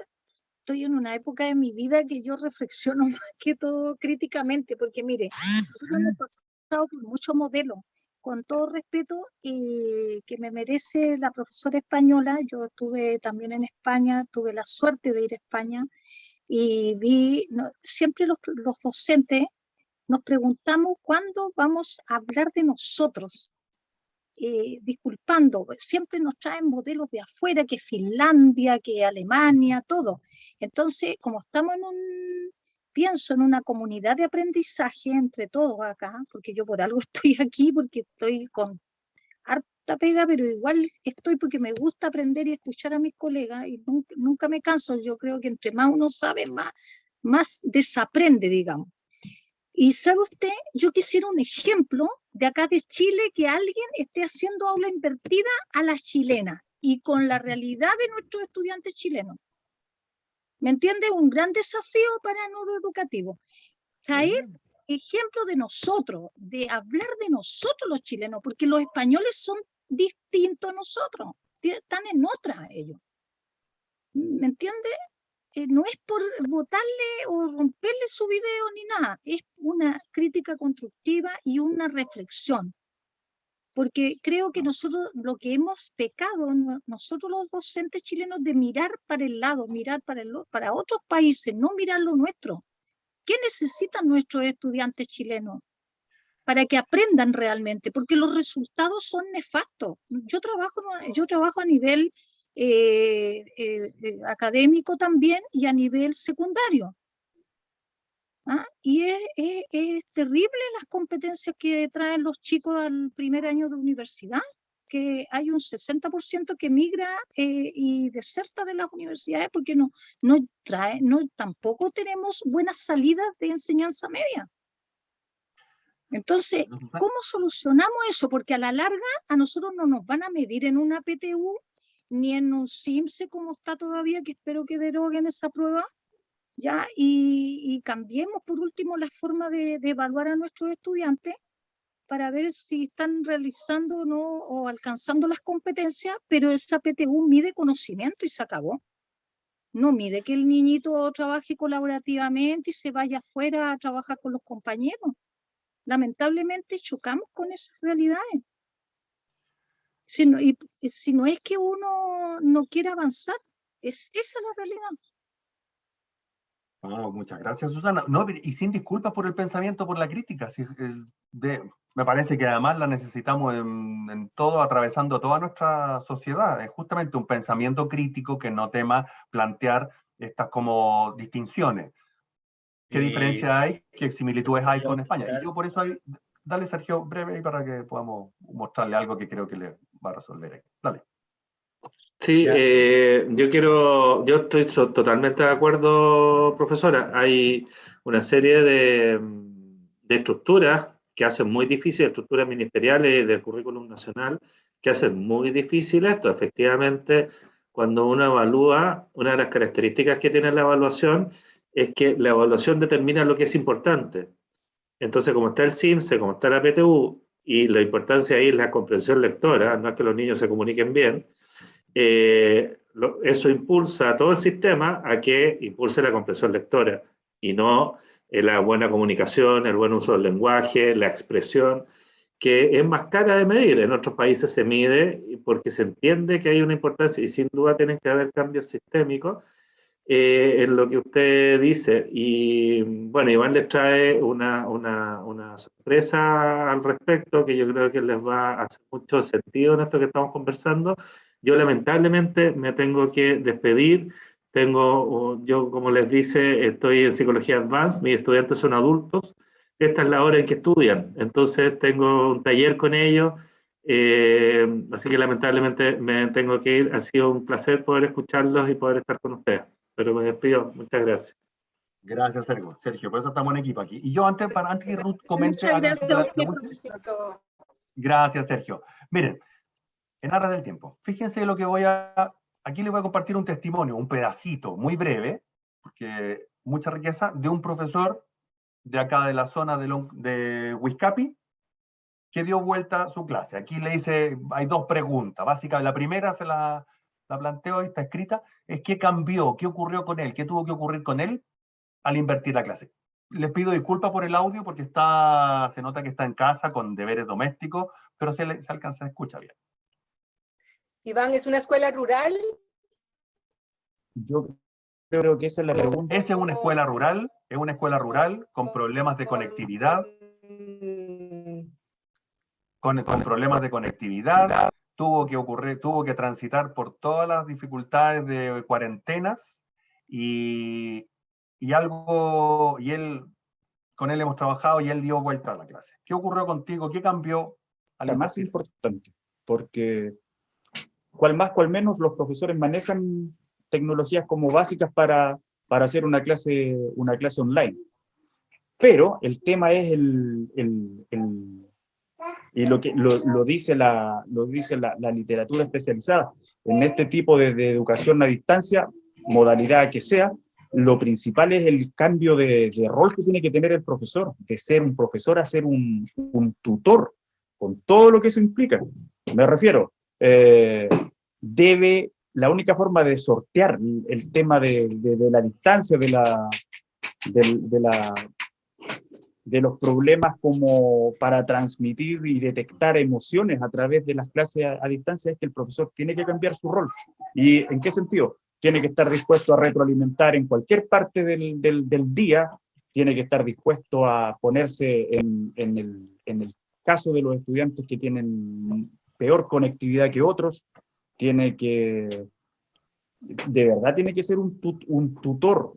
estoy en una época de mi vida que yo reflexiono más que todo críticamente, porque mire, nosotros hemos pasado por muchos modelos. Con todo respeto que me merece la profesora española, yo estuve también en España, tuve la suerte de ir a España, y siempre los docentes nos preguntamos cuándo vamos a hablar de nosotros. Disculpando, siempre nos traen modelos de afuera, que Finlandia, que Alemania, todo. Entonces, como estamos pienso en una comunidad de aprendizaje entre todos acá, porque yo por algo estoy aquí, porque estoy con harta pega, pero igual estoy porque me gusta aprender y escuchar a mis colegas y nunca me canso. Yo creo que entre más uno sabe, más desaprende, digamos. Y sabe usted, yo quisiera un ejemplo de acá de Chile, que alguien esté haciendo aula invertida a la chilena y con la realidad de nuestros estudiantes chilenos. ¿Me entiende? Un gran desafío para el nodo educativo. Traer ejemplos de nosotros, de hablar de nosotros los chilenos, porque los españoles son distintos a nosotros, están en otra ellos. ¿Me entiende? No es por botarle o romperle su video ni nada, es una crítica constructiva y una reflexión. Porque creo que nosotros, lo que hemos pecado, nosotros los docentes chilenos, de mirar para el lado, mirar para otros países, no mirar lo nuestro. ¿Qué necesitan nuestros estudiantes chilenos para que aprendan realmente? Porque los resultados son nefastos. Yo trabajo a nivel académico también y a nivel secundario. Y es terrible las competencias que traen los chicos al primer año de universidad, que hay un 60% que migra y deserta de las universidades porque tampoco tenemos buenas salidas de enseñanza media. Entonces, ¿cómo solucionamos eso? Porque a la larga a nosotros no nos van a medir en una PTU ni en un CIMSE como está todavía, que espero que deroguen esa prueba, ¿ya? Y cambiemos por último la forma de evaluar a nuestros estudiantes para ver si están realizando o no, o alcanzando las competencias, pero esa PTU mide conocimiento y se acabó. No mide que el niñito trabaje colaborativamente y se vaya afuera a trabajar con los compañeros. Lamentablemente chocamos con esas realidades. Si no es que uno no quiere avanzar, esa es la realidad. Oh, muchas gracias, Susana. No, y sin disculpas por el pensamiento, por la crítica. Me parece que además la necesitamos en todo, atravesando toda nuestra sociedad. Es justamente un pensamiento crítico que no tema plantear estas como distinciones. ¿Qué diferencia hay? ¿Qué similitudes hay con España? Y yo por eso dale, Sergio, breve para que podamos mostrarle algo que creo que le va a resolver aquí. Dale. Sí, yo estoy totalmente de acuerdo, profesora. Hay una serie de estructuras que hacen muy difícil, estructuras ministeriales del currículum nacional, que hacen muy difícil esto. Efectivamente, cuando uno evalúa, una de las características que tiene la evaluación es que la evaluación determina lo que es importante. Entonces, como está el CIMSE, como está la PTU, y la importancia ahí es la comprensión lectora, no es que los niños se comuniquen bien, eso impulsa a todo el sistema a que impulse la comprensión lectora y no la buena comunicación, el buen uso del lenguaje, la expresión, que es más cara de medir. En otros países se mide porque se entiende que hay una importancia y sin duda tienen que haber cambios sistémicos en lo que usted dice. Y bueno, Iván les trae una sorpresa al respecto que yo creo que les va a hacer mucho sentido en esto que estamos conversando. Yo lamentablemente me tengo que despedir. Yo, como les dice, estoy en Psicología Advanced, mis estudiantes son adultos, esta es la hora en que estudian, entonces tengo un taller con ellos, así que lamentablemente me tengo que ir. Ha sido un placer poder escucharlos y poder estar con ustedes, pero me despido, muchas gracias. Gracias, Sergio, por eso estamos en equipo aquí. Y yo antes que Ruth comente... Muchas gracias. Gracias, Sergio. Miren, en aras del tiempo, fíjense lo que aquí les voy a compartir un testimonio, un pedacito muy breve, porque mucha riqueza, de un profesor de acá de la zona de Huizcapi, que dio vuelta a su clase. Aquí le hice, hay dos preguntas, básicamente la primera se la planteo, está escrita, es qué cambió, qué ocurrió con él, qué tuvo que ocurrir con él al invertir la clase. Les pido disculpas por el audio porque se nota que está en casa con deberes domésticos, pero se alcanza a escuchar bien. Iván, ¿es una escuela rural? Yo creo que esa es la pregunta. Esa es una escuela rural con problemas de conectividad. Con problemas de conectividad, tuvo que transitar por todas las dificultades de cuarentenas y con él hemos trabajado y él dio vuelta a la clase. ¿Qué ocurrió contigo? ¿Qué cambió? La más importante, porque cual más, cual menos, los profesores manejan tecnologías como básicas para hacer una clase online. Pero el tema es y lo dice la literatura especializada. En este tipo de educación a distancia, modalidad que sea, lo principal es el cambio de rol que tiene que tener el profesor, de ser un profesor a ser un tutor, con todo lo que eso implica. Me refiero, la única forma de sortear el tema de la distancia, de los problemas como para transmitir y detectar emociones a través de las clases a distancia, es que el profesor tiene que cambiar su rol. ¿Y en qué sentido? Tiene que estar dispuesto a retroalimentar en cualquier parte del día, tiene que estar dispuesto a ponerse en el caso de los estudiantes que tienen peor conectividad que otros, de verdad tiene que ser un tutor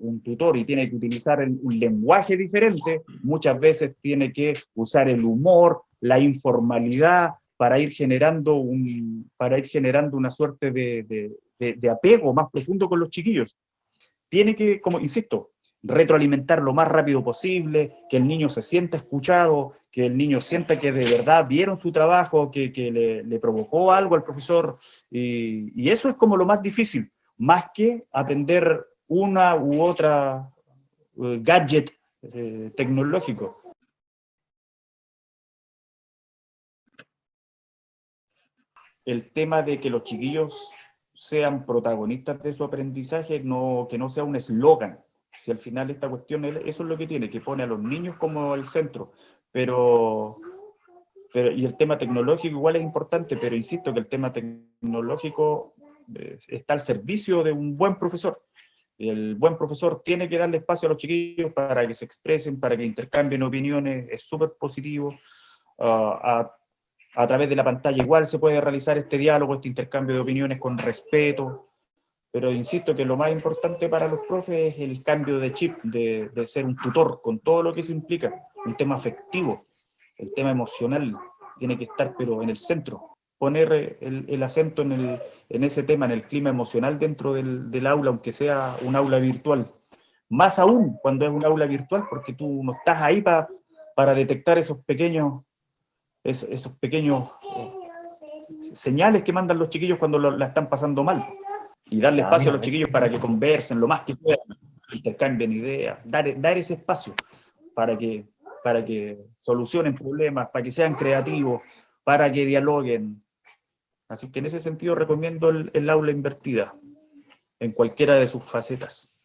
y tiene que utilizar un lenguaje diferente, muchas veces tiene que usar el humor, la informalidad, para ir generando una suerte de apego más profundo con los chiquillos. Tiene que, como insisto, retroalimentar lo más rápido posible, que el niño se sienta escuchado, que el niño sienta que de verdad vieron su trabajo, que le provocó algo al profesor, y eso es como lo más difícil, más que aprender una u otra gadget tecnológico. El tema de que los chiquillos sean protagonistas de su aprendizaje, que no sea un eslogan. Si al final esta cuestión, eso es lo que tiene, que pone a los niños como el centro, y el tema tecnológico igual es importante, pero insisto que el tema tecnológico está al servicio de un buen profesor. El buen profesor tiene que darle espacio a los chiquillos para que se expresen, para que intercambien opiniones, es súper positivo. A través de la pantalla igual se puede realizar este diálogo, este intercambio de opiniones con respeto, pero insisto que lo más importante para los profes es el cambio de chip, de ser un tutor, con todo lo que eso implica, un tema afectivo, el tema emocional, tiene que estar pero en el centro, poner el acento en ese tema, en el clima emocional dentro del aula, aunque sea un aula virtual. Más aún cuando es un aula virtual, porque tú no estás ahí para detectar esos pequeños señales que mandan los chiquillos cuando la están pasando mal. Y darle espacio a los chiquillos para que conversen lo más que puedan, intercambien ideas, dar ese espacio para que solucionen problemas, para que sean creativos, para que dialoguen. Así que en ese sentido recomiendo el aula invertida, en cualquiera de sus facetas.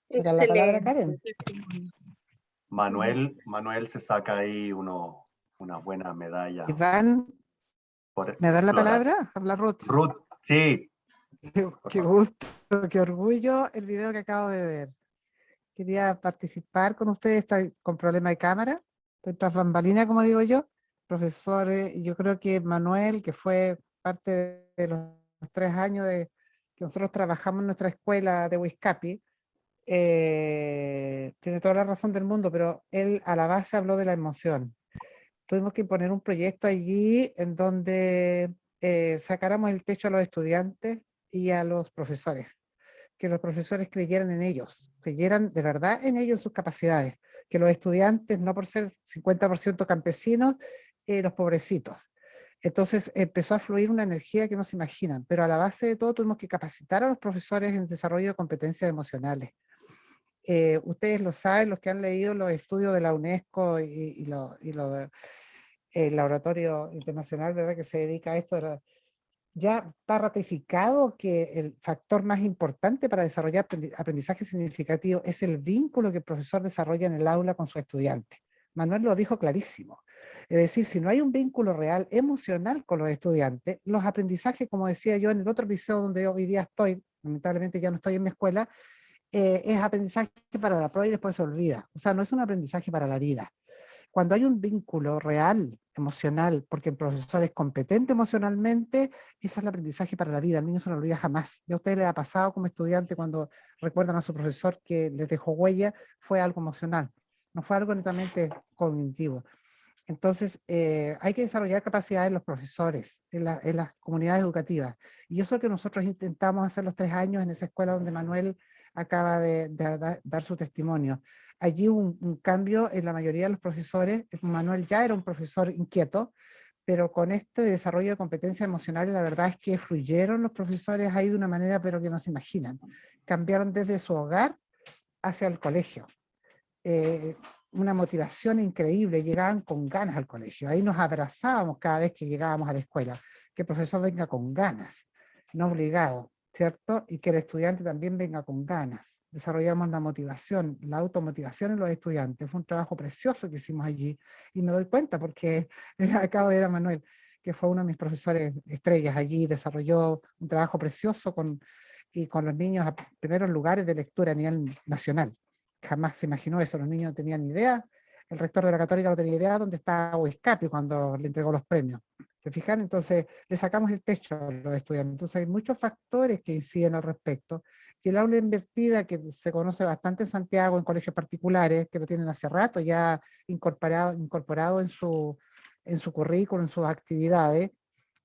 Era la palabra Karen. Manuel se saca ahí una buena medalla. Iván, ¿me das la palabra? Habla Ruth. Ruth, sí. Qué gusto, qué orgullo el video que acabo de ver. Quería participar con ustedes, estoy con problema de cámara, estoy tras bambalina, como digo yo. Profesores, yo creo que Manuel, que fue parte de los 3 años que nosotros trabajamos en nuestra escuela de Huizcapi, tiene toda la razón del mundo, pero él a la base habló de la emoción. Tuvimos que poner un proyecto allí en donde sacáramos el techo a los estudiantes y a los profesores, que los profesores creyeran en ellos, creyeran de verdad en ellos, en sus capacidades, que los estudiantes, no por ser 50% campesinos, los pobrecitos. Entonces empezó a fluir una energía que no se imaginan, pero a la base de todo tuvimos que capacitar a los profesores en desarrollo de competencias emocionales. Ustedes lo saben, los que han leído los estudios de la UNESCO y el laboratorio internacional, ¿verdad?, que se dedica a esto, ya está ratificado que el factor más importante para desarrollar aprendizaje significativo es el vínculo que el profesor desarrolla en el aula con su estudiante. Manuel lo dijo clarísimo. Es decir, si no hay un vínculo real emocional con los estudiantes, los aprendizajes, como decía yo en el otro liceo donde hoy día estoy, lamentablemente ya no estoy en mi escuela, es aprendizaje para la prueba y después se olvida. O sea, no es un aprendizaje para la vida. Cuando hay un vínculo real, emocional, porque el profesor es competente emocionalmente, ese es el aprendizaje para la vida. El niño se lo olvida jamás. Ya a ustedes les ha pasado como estudiante cuando recuerdan a su profesor que les dejó huella, fue algo emocional, no fue algo netamente cognitivo. Entonces, hay que desarrollar capacidades en los profesores, en las comunidades educativas. Y eso es lo que nosotros intentamos hacer los 3 años en esa escuela donde Manuel acaba de dar su testimonio. Allí hubo un cambio en la mayoría de los profesores. Manuel ya era un profesor inquieto, pero con este desarrollo de competencias emocionales, la verdad es que fluyeron los profesores ahí de una manera pero que no se imaginan. Cambiaron desde su hogar hacia el colegio. Una motivación increíble, llegaban con ganas al colegio. Ahí nos abrazábamos cada vez que llegábamos a la escuela, que el profesor venga con ganas, no obligado, ¿cierto? Y que el estudiante también venga con ganas. Desarrollamos la motivación, la automotivación en los estudiantes. Fue un trabajo precioso que hicimos allí y me doy cuenta porque acabo de ver a Manuel, que fue uno de mis profesores estrellas allí, desarrolló un trabajo precioso con los niños a primeros lugares de lectura a nivel nacional. Jamás se imaginó eso, los niños no tenían ni idea, el rector de la Católica no tenía idea dónde estaba Huizcapi cuando le entregó los premios. ¿Se fijan? Entonces le sacamos el techo a los estudiantes. Entonces hay muchos factores que inciden al respecto. Y el aula invertida, que se conoce bastante en Santiago, en colegios particulares, que lo tienen hace rato ya incorporado en su currículum, en sus actividades,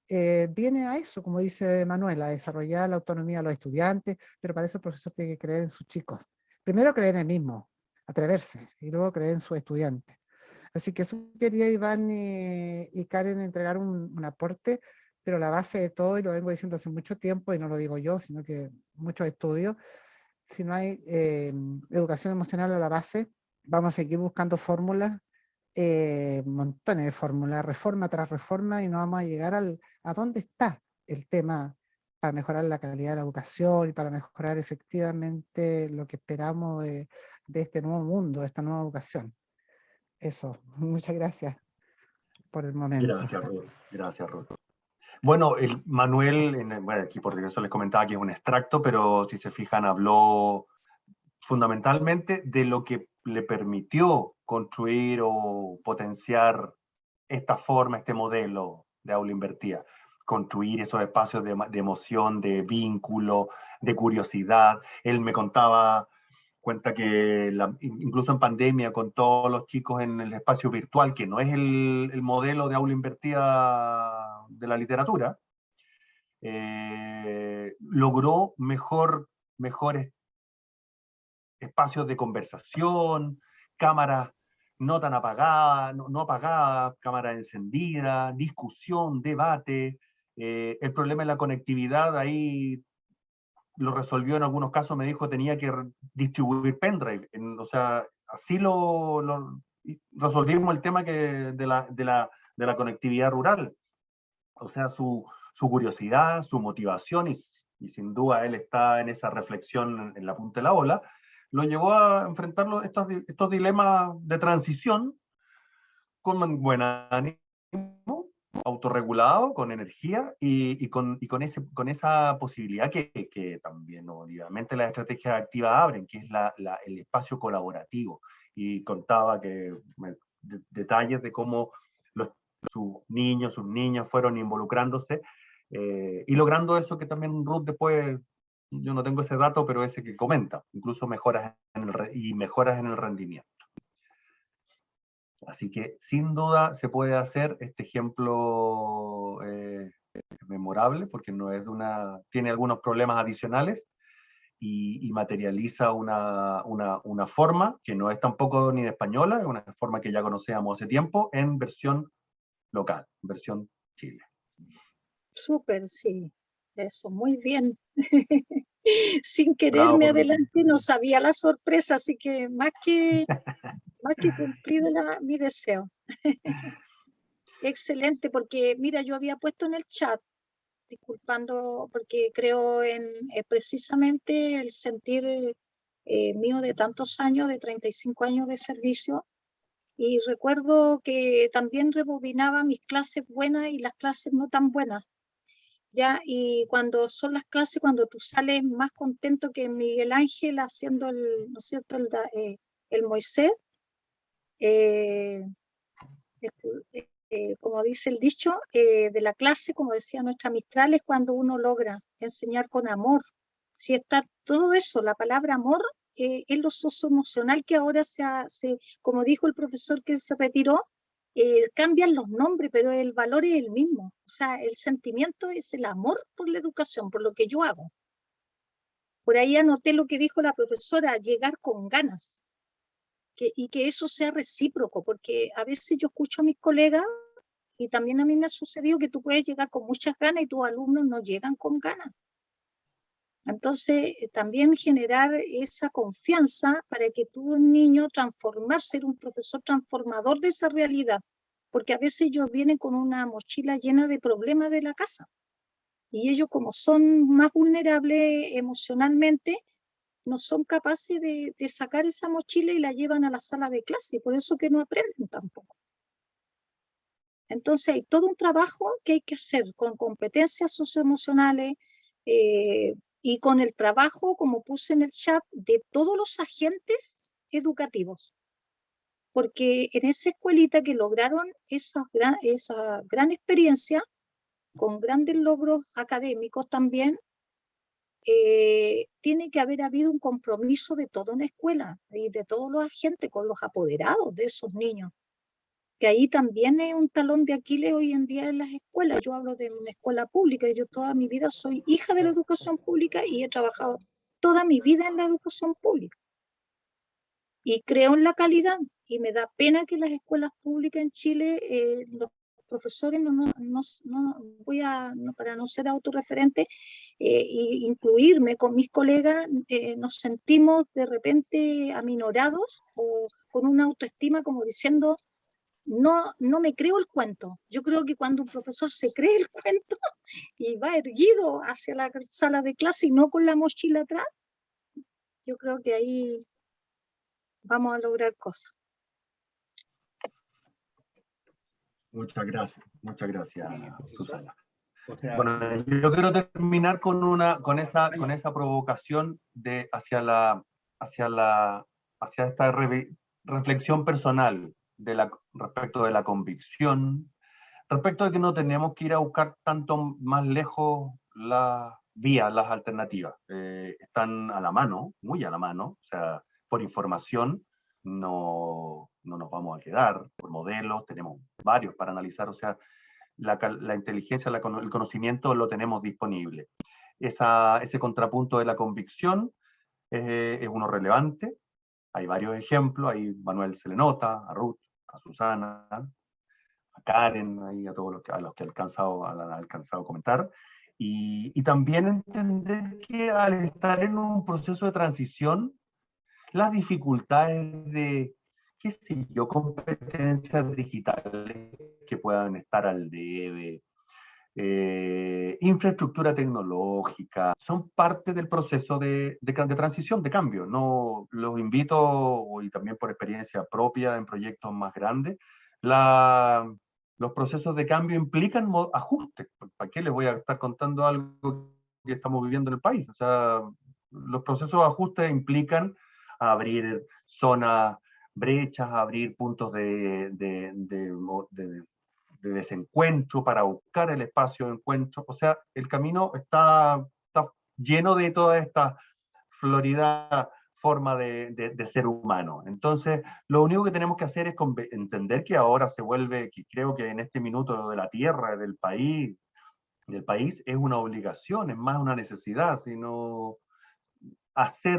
viene a eso, como dice Manuela, a desarrollar la autonomía de los estudiantes, pero para eso el profesor tiene que creer en sus chicos. Primero creer en él mismo, atreverse, y luego creer en sus estudiantes. Así que eso quería Iván y Karen entregar un aporte, pero la base de todo, y lo vengo diciendo hace mucho tiempo, y no lo digo yo, sino que muchos estudios, si no hay educación emocional a la base, vamos a seguir buscando fórmulas, montones de fórmulas, reforma tras reforma, y no vamos a llegar a dónde está el tema para mejorar la calidad de la educación y para mejorar efectivamente lo que esperamos de este nuevo mundo, de esta nueva educación. Eso, muchas gracias por el momento. Gracias, Ruth. Gracias, Ruth. Bueno, el Manuel, bueno, aquí por eso les comentaba que es un extracto, pero si se fijan, habló fundamentalmente de lo que le permitió construir o potenciar esta forma, este modelo de aula invertida. Construir esos espacios de emoción, de vínculo, de curiosidad. Él me cuenta que incluso en pandemia, con todos los chicos en el espacio virtual, que no es el modelo de aula invertida de la literatura, logró mejores espacios de conversación, cámaras no tan apagadas, no apagadas, cámaras encendidas, discusión, debate. El problema de la conectividad ahí lo resolvió en algunos casos, me dijo tenía que distribuir pendrive, o sea, así resolvimos el tema de la conectividad rural. O sea, su curiosidad, su motivación, y sin duda él está en esa reflexión en la punta de la ola, lo llevó a enfrentar estos dilemas de transición con buen ánimo, autorregulado, con energía y con esa posibilidad que también obviamente las estrategias activas abren, que es el espacio colaborativo. Y contaba detalles de cómo sus niños, sus niñas fueron involucrándose y logrando eso que también Ruth después, yo no tengo ese dato, pero ese que comenta, incluso mejoras en el rendimiento. Así que sin duda se puede hacer este ejemplo memorable, porque no es tiene algunos problemas adicionales y materializa una forma que no es tampoco ni de española, es una forma que ya conocíamos hace tiempo en versión local, versión Chile. Súper, sí, eso, muy bien. Sin querer me adelanté, no sabía la sorpresa, así que más que cumplido mi deseo. Excelente, porque mira, yo había puesto en el chat, disculpando, porque creo en precisamente el sentir mío de tantos años, de 35 años de servicio, y recuerdo que también rebobinaba mis clases buenas y las clases no tan buenas. ¿Ya? Y cuando son las clases, cuando tú sales más contento que Miguel Ángel haciendo ¿no es cierto?, el Moisés, como dice el dicho, de la clase, como decía nuestra Mistral, es cuando uno logra enseñar con amor. Si está todo eso, la palabra amor, es lo socioemocional que ahora como dijo el profesor que se retiró, cambian los nombres, pero el valor es el mismo. O sea, el sentimiento es el amor por la educación, por lo que yo hago. Por ahí anoté lo que dijo la profesora, llegar con ganas. Y que eso sea recíproco, porque a veces yo escucho a mis colegas, y también a mí me ha sucedido que tú puedes llegar con muchas ganas y tus alumnos no llegan con ganas. Entonces, también generar esa confianza para que tú, un niño, ser un profesor transformador de esa realidad, porque a veces ellos vienen con una mochila llena de problemas de la casa, y ellos, como son más vulnerables emocionalmente, no son capaces de sacar esa mochila y la llevan a la sala de clase, por eso que no aprenden tampoco. Entonces hay todo un trabajo que hay que hacer con competencias socioemocionales y con el trabajo, como puse en el chat, de todos los agentes educativos. Porque en esa escuelita que lograron esa gran experiencia, con grandes logros académicos también, tiene que haber habido un compromiso de toda una escuela y de todos los agentes con los apoderados de esos niños. que ahí también es un talón de Aquiles hoy en día en las escuelas. Yo hablo de una escuela pública, yo toda mi vida soy hija de la educación pública y he trabajado toda mi vida en la educación pública. Y creo en la calidad, y me da pena que las escuelas públicas en Chile, los profesores, para no ser autorreferente, incluirme con mis colegas, nos sentimos de repente aminorados o con una autoestima como diciendo, no me creo el cuento. Yo creo que cuando un profesor se cree el cuento y va erguido hacia la sala de clase y no con la mochila atrás, yo creo que ahí vamos a lograr cosas. Muchas gracias, Susana. O sea, Bueno, yo quiero terminar con esa provocación hacia esta reflexión personal respecto de la convicción, respecto de que no tenemos que ir a buscar tanto más lejos las vías, las alternativas. Están a la mano, muy a la mano, o sea, por información no nos vamos a quedar, por modelos, tenemos varios para analizar, o sea, la inteligencia, el conocimiento lo tenemos disponible. Ese contrapunto de la convicción es uno relevante. Hay varios ejemplos, ahí Manuel se le nota, a Ruth, a Susana, a Karen, ahí a todos los que han alcanzado a comentar. Y también entender que al estar en un proceso de transición, las dificultades de, qué sé yo, competencias digitales que puedan estar al debe, infraestructura tecnológica, son parte del proceso de transición, de cambio. No, los invito, y también por experiencia propia en proyectos más grandes, los procesos de cambio implican ajustes. ¿Para qué les voy a estar contando algo que estamos viviendo en el país? O sea, los procesos de ajuste implican abrir zonas, brechas, abrir puntos de desencuentro para buscar el espacio de encuentro. O sea, el camino está lleno de toda esta florida forma de ser humano. Entonces, lo único que tenemos que hacer es entender que ahora se vuelve, que creo que en este minuto de la tierra, del país, es una obligación, es más una necesidad, sino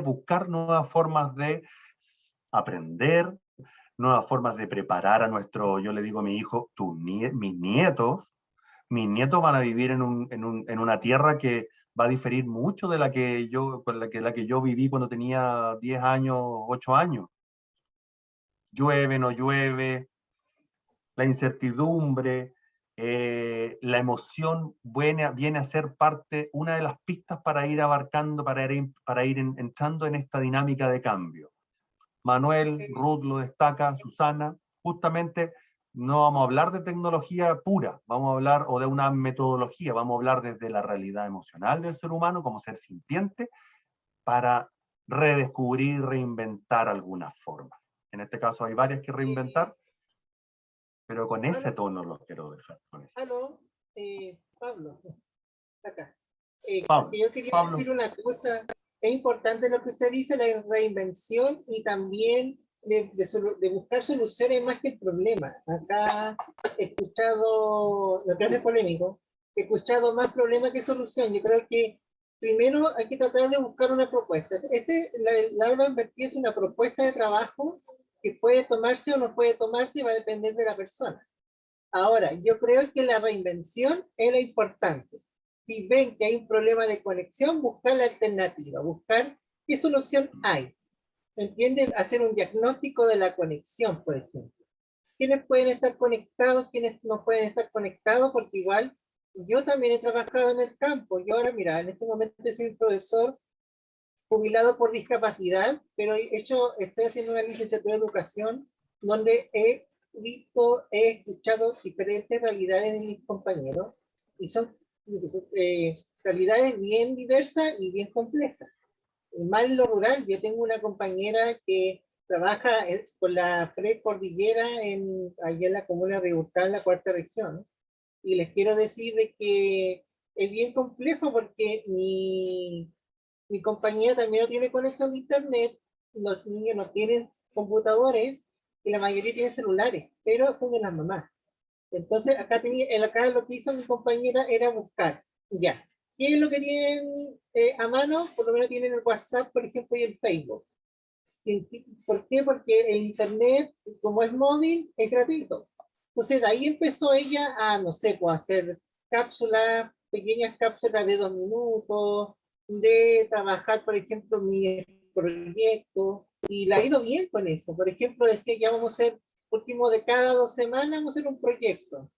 buscar nuevas formas de aprender, nuevas formas de preparar a yo le digo a mi hijo, mis nietos van a vivir en una tierra que va a diferir mucho de la que yo viví cuando tenía 10 años, 8 años. Llueve, no llueve, la incertidumbre, la emoción viene a ser una de las pistas para ir abarcando, para ir entrando en esta dinámica de cambio. Manuel, Ruth lo destaca, Susana, justamente no vamos a hablar de tecnología pura, vamos a hablar o de una metodología, vamos a hablar desde la realidad emocional del ser humano como ser sintiente para redescubrir, reinventar algunas formas. En este caso hay varias que reinventar, pero con ese tono los quiero dejar. Aló, Pablo, acá. Pablo, yo quería decir una cosa, es importante lo que usted dice, la reinvención y también de buscar soluciones más que el problema. Acá he escuchado, lo que hace polémico, he escuchado más problema que solución. Yo creo que primero hay que tratar de buscar una propuesta. La aula invertida es una propuesta de trabajo que puede tomarse o no puede tomarse y va a depender de la persona. Ahora, yo creo que la reinvención es lo importante. Si ven que hay un problema de conexión, buscar la alternativa, buscar qué solución hay. ¿Entienden? Hacer un diagnóstico de la conexión, por ejemplo. ¿Quiénes pueden estar conectados? ¿Quiénes no pueden estar conectados? Porque igual yo también he trabajado en el campo. Yo ahora, mira, en este momento soy un profesor jubilado por discapacidad, pero estoy haciendo una licenciatura de educación donde he escuchado diferentes realidades de mis compañeros y son realidades bien diversas y bien complejas. Más en lo rural, yo tengo una compañera que trabaja con la precordillera allá en la comuna de Hurtado, en la cuarta región, y les quiero decir de que es bien complejo porque mi compañía también no tiene conexión de internet, los niños no tienen computadores, y la mayoría tienen celulares, pero son de las mamás. Entonces, acá lo que hizo mi compañera era buscar, ya, ¿qué es lo que tienen a mano? Por lo menos tienen el WhatsApp, por ejemplo, y el Facebook. ¿Por qué? Porque el Internet, como es móvil, es gratuito. Entonces, de ahí empezó ella a, no sé, pues, a hacer cápsulas, pequeñas cápsulas de 2 minutos, de trabajar, por ejemplo, mi proyecto, y la ha ido bien con eso. Por ejemplo, decía, ya vamos a hacer, último de cada 2 semanas, vamos a hacer un proyecto.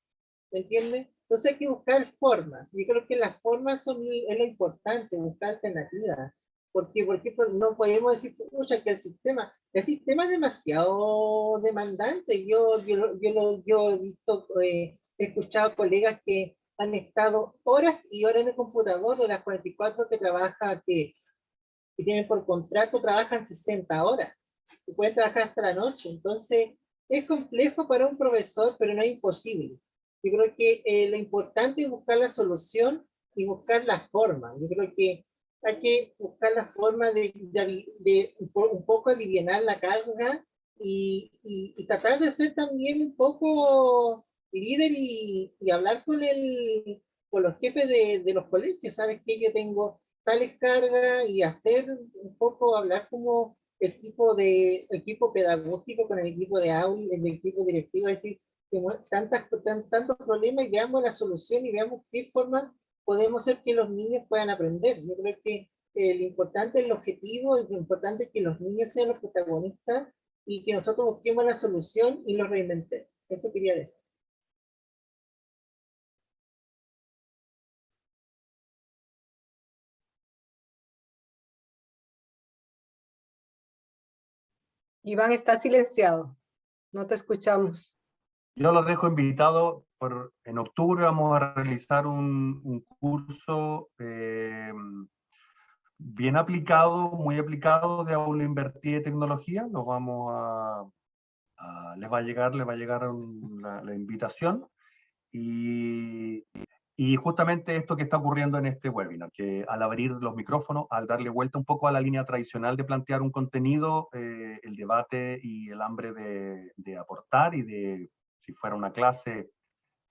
¿Me entiendes? Entonces hay que buscar formas. Yo creo que las formas es lo importante, buscar alternativas. Porque, por ejemplo, no podemos decir, pucha, que el sistema es demasiado demandante. Yo he visto, he escuchado colegas que han estado horas y horas en el computador, de las 44 que trabaja, que tienen por contrato, trabajan 60 horas. Y pueden trabajar hasta la noche. Entonces, es complejo para un profesor, pero no es imposible. Yo creo que lo importante es buscar la solución y buscar la forma. Yo creo que hay que buscar la forma de un poco aliviar la carga y tratar de ser también un poco líder y hablar con los jefes de los colegios. Sabes que yo tengo tales cargas y hacer un poco, hablar como equipo pedagógico con el equipo de aula, el equipo directivo, es decir, tantos problemas y veamos la solución y veamos qué forma podemos hacer que los niños puedan aprender. Yo creo que lo importante es el objetivo, lo importante es que los niños sean los protagonistas y que nosotros busquemos la solución y lo reinventemos. Eso quería decir. Iván está silenciado, no te escuchamos. Yo los dejo invitados. En octubre vamos a realizar un curso bien aplicado, muy aplicado, de aula invertida de tecnología. Los vamos les va a llegar la invitación. Y justamente esto que está ocurriendo en este webinar, que al abrir los micrófonos, al darle vuelta un poco a la línea tradicional de plantear un contenido, el debate y el hambre de aportar y de, si fuera una clase,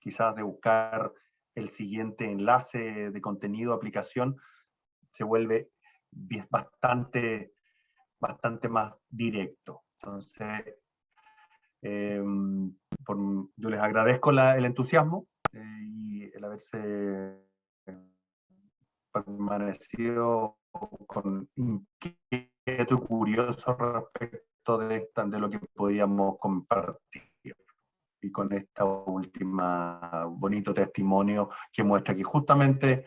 quizás de buscar el siguiente enlace de contenido, aplicación, se vuelve bastante más directo. Entonces, yo les agradezco el entusiasmo y el haberse permanecido con inquieto y curioso respecto de lo que podíamos compartir. Y con esta última bonito testimonio que muestra que justamente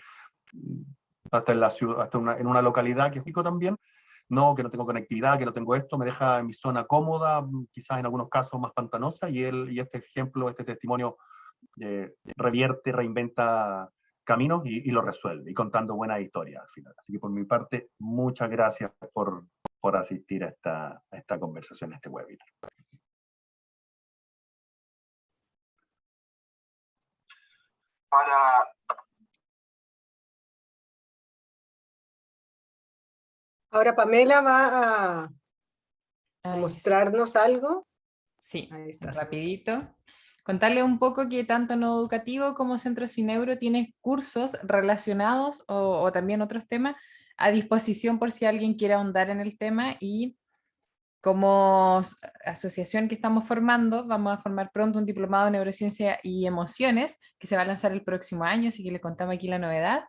hasta en la ciudad, en una localidad que es rico también, que no tengo conectividad, que no tengo esto, me deja en mi zona cómoda, quizás en algunos casos más pantanosa, y este ejemplo, este testimonio revierte, reinventa caminos y lo resuelve, y contando buenas historias al final. Así que por mi parte, muchas gracias por asistir a esta conversación, a este webinar. Ahora Pamela va a mostrarnos algo. Sí, rapidito. Contarle un poco que tanto Nodo Educativo como Centro Cineuro tienen cursos relacionados o también otros temas a disposición por si alguien quiere ahondar en el tema, y como asociación que estamos formando, vamos a formar pronto un diplomado en neurociencia y emociones que se va a lanzar el próximo año, así que le contamos aquí la novedad.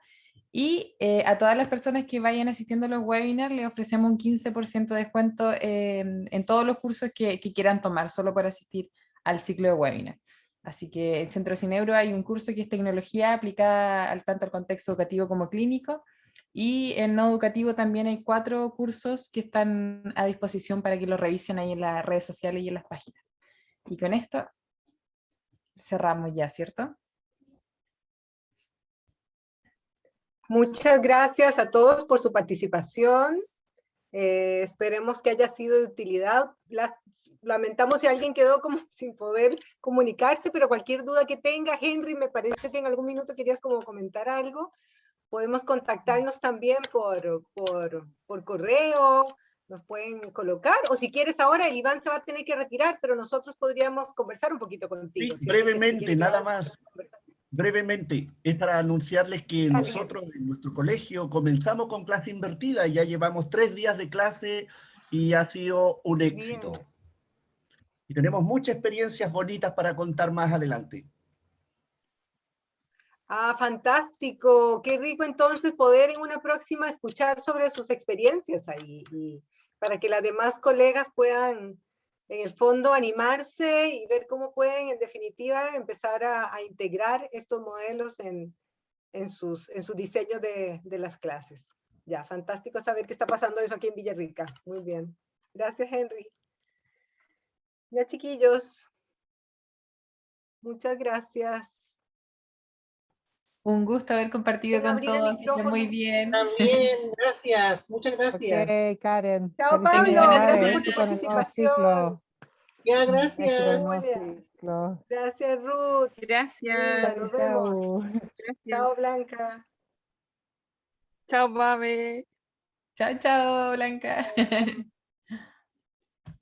Y a todas las personas que vayan asistiendo a los webinars les ofrecemos un 15% de descuento en todos los cursos que quieran tomar, solo por asistir al ciclo de webinar. Así que en Centro Cineuro hay un curso que es tecnología aplicada tanto al contexto educativo como clínico, y en no educativo también hay 4 cursos que están a disposición para que los revisen ahí en las redes sociales y en las páginas. Y con esto cerramos ya, ¿cierto? Muchas gracias a todos por su participación. Esperemos que haya sido de utilidad. Lamentamos si alguien quedó como sin poder comunicarse, pero cualquier duda que tenga, Henry, me parece que en algún minuto querías como comentar algo. Podemos contactarnos también por correo, nos pueden colocar, o si quieres ahora, el Iván se va a tener que retirar, pero nosotros podríamos conversar un poquito contigo. Sí, brevemente, nada más. Brevemente, es para anunciarles que nosotros en nuestro colegio comenzamos con clase invertida, ya llevamos 3 días de clase y ha sido un éxito. Bien. Y tenemos muchas experiencias bonitas para contar más adelante. Ah, fantástico. Qué rico entonces poder en una próxima escuchar sobre sus experiencias ahí, y para que las demás colegas puedan en el fondo animarse y ver cómo pueden en definitiva empezar a integrar estos modelos en sus diseños de las clases. Ya, fantástico saber que está pasando eso aquí en Villarrica. Muy bien. Gracias, Henry. Ya, chiquillos. Muchas gracias. Un gusto haber compartido Pueden con abrir el todos, que estén muy micrófono. bien. También, gracias, muchas gracias. Ok, Karen. Chao, Felicidades, Pablo. buenas Gracias por tardes. su Éxito en el nuevo participación. ciclo. Ya, Éxito en el gracias. nuevo Julia. ciclo. Gracias, Ruth. Gracias. Linda, nos vemos. Chao. Gracias. Chao, Blanca. Chao, mami. Chao, chao, Blanca.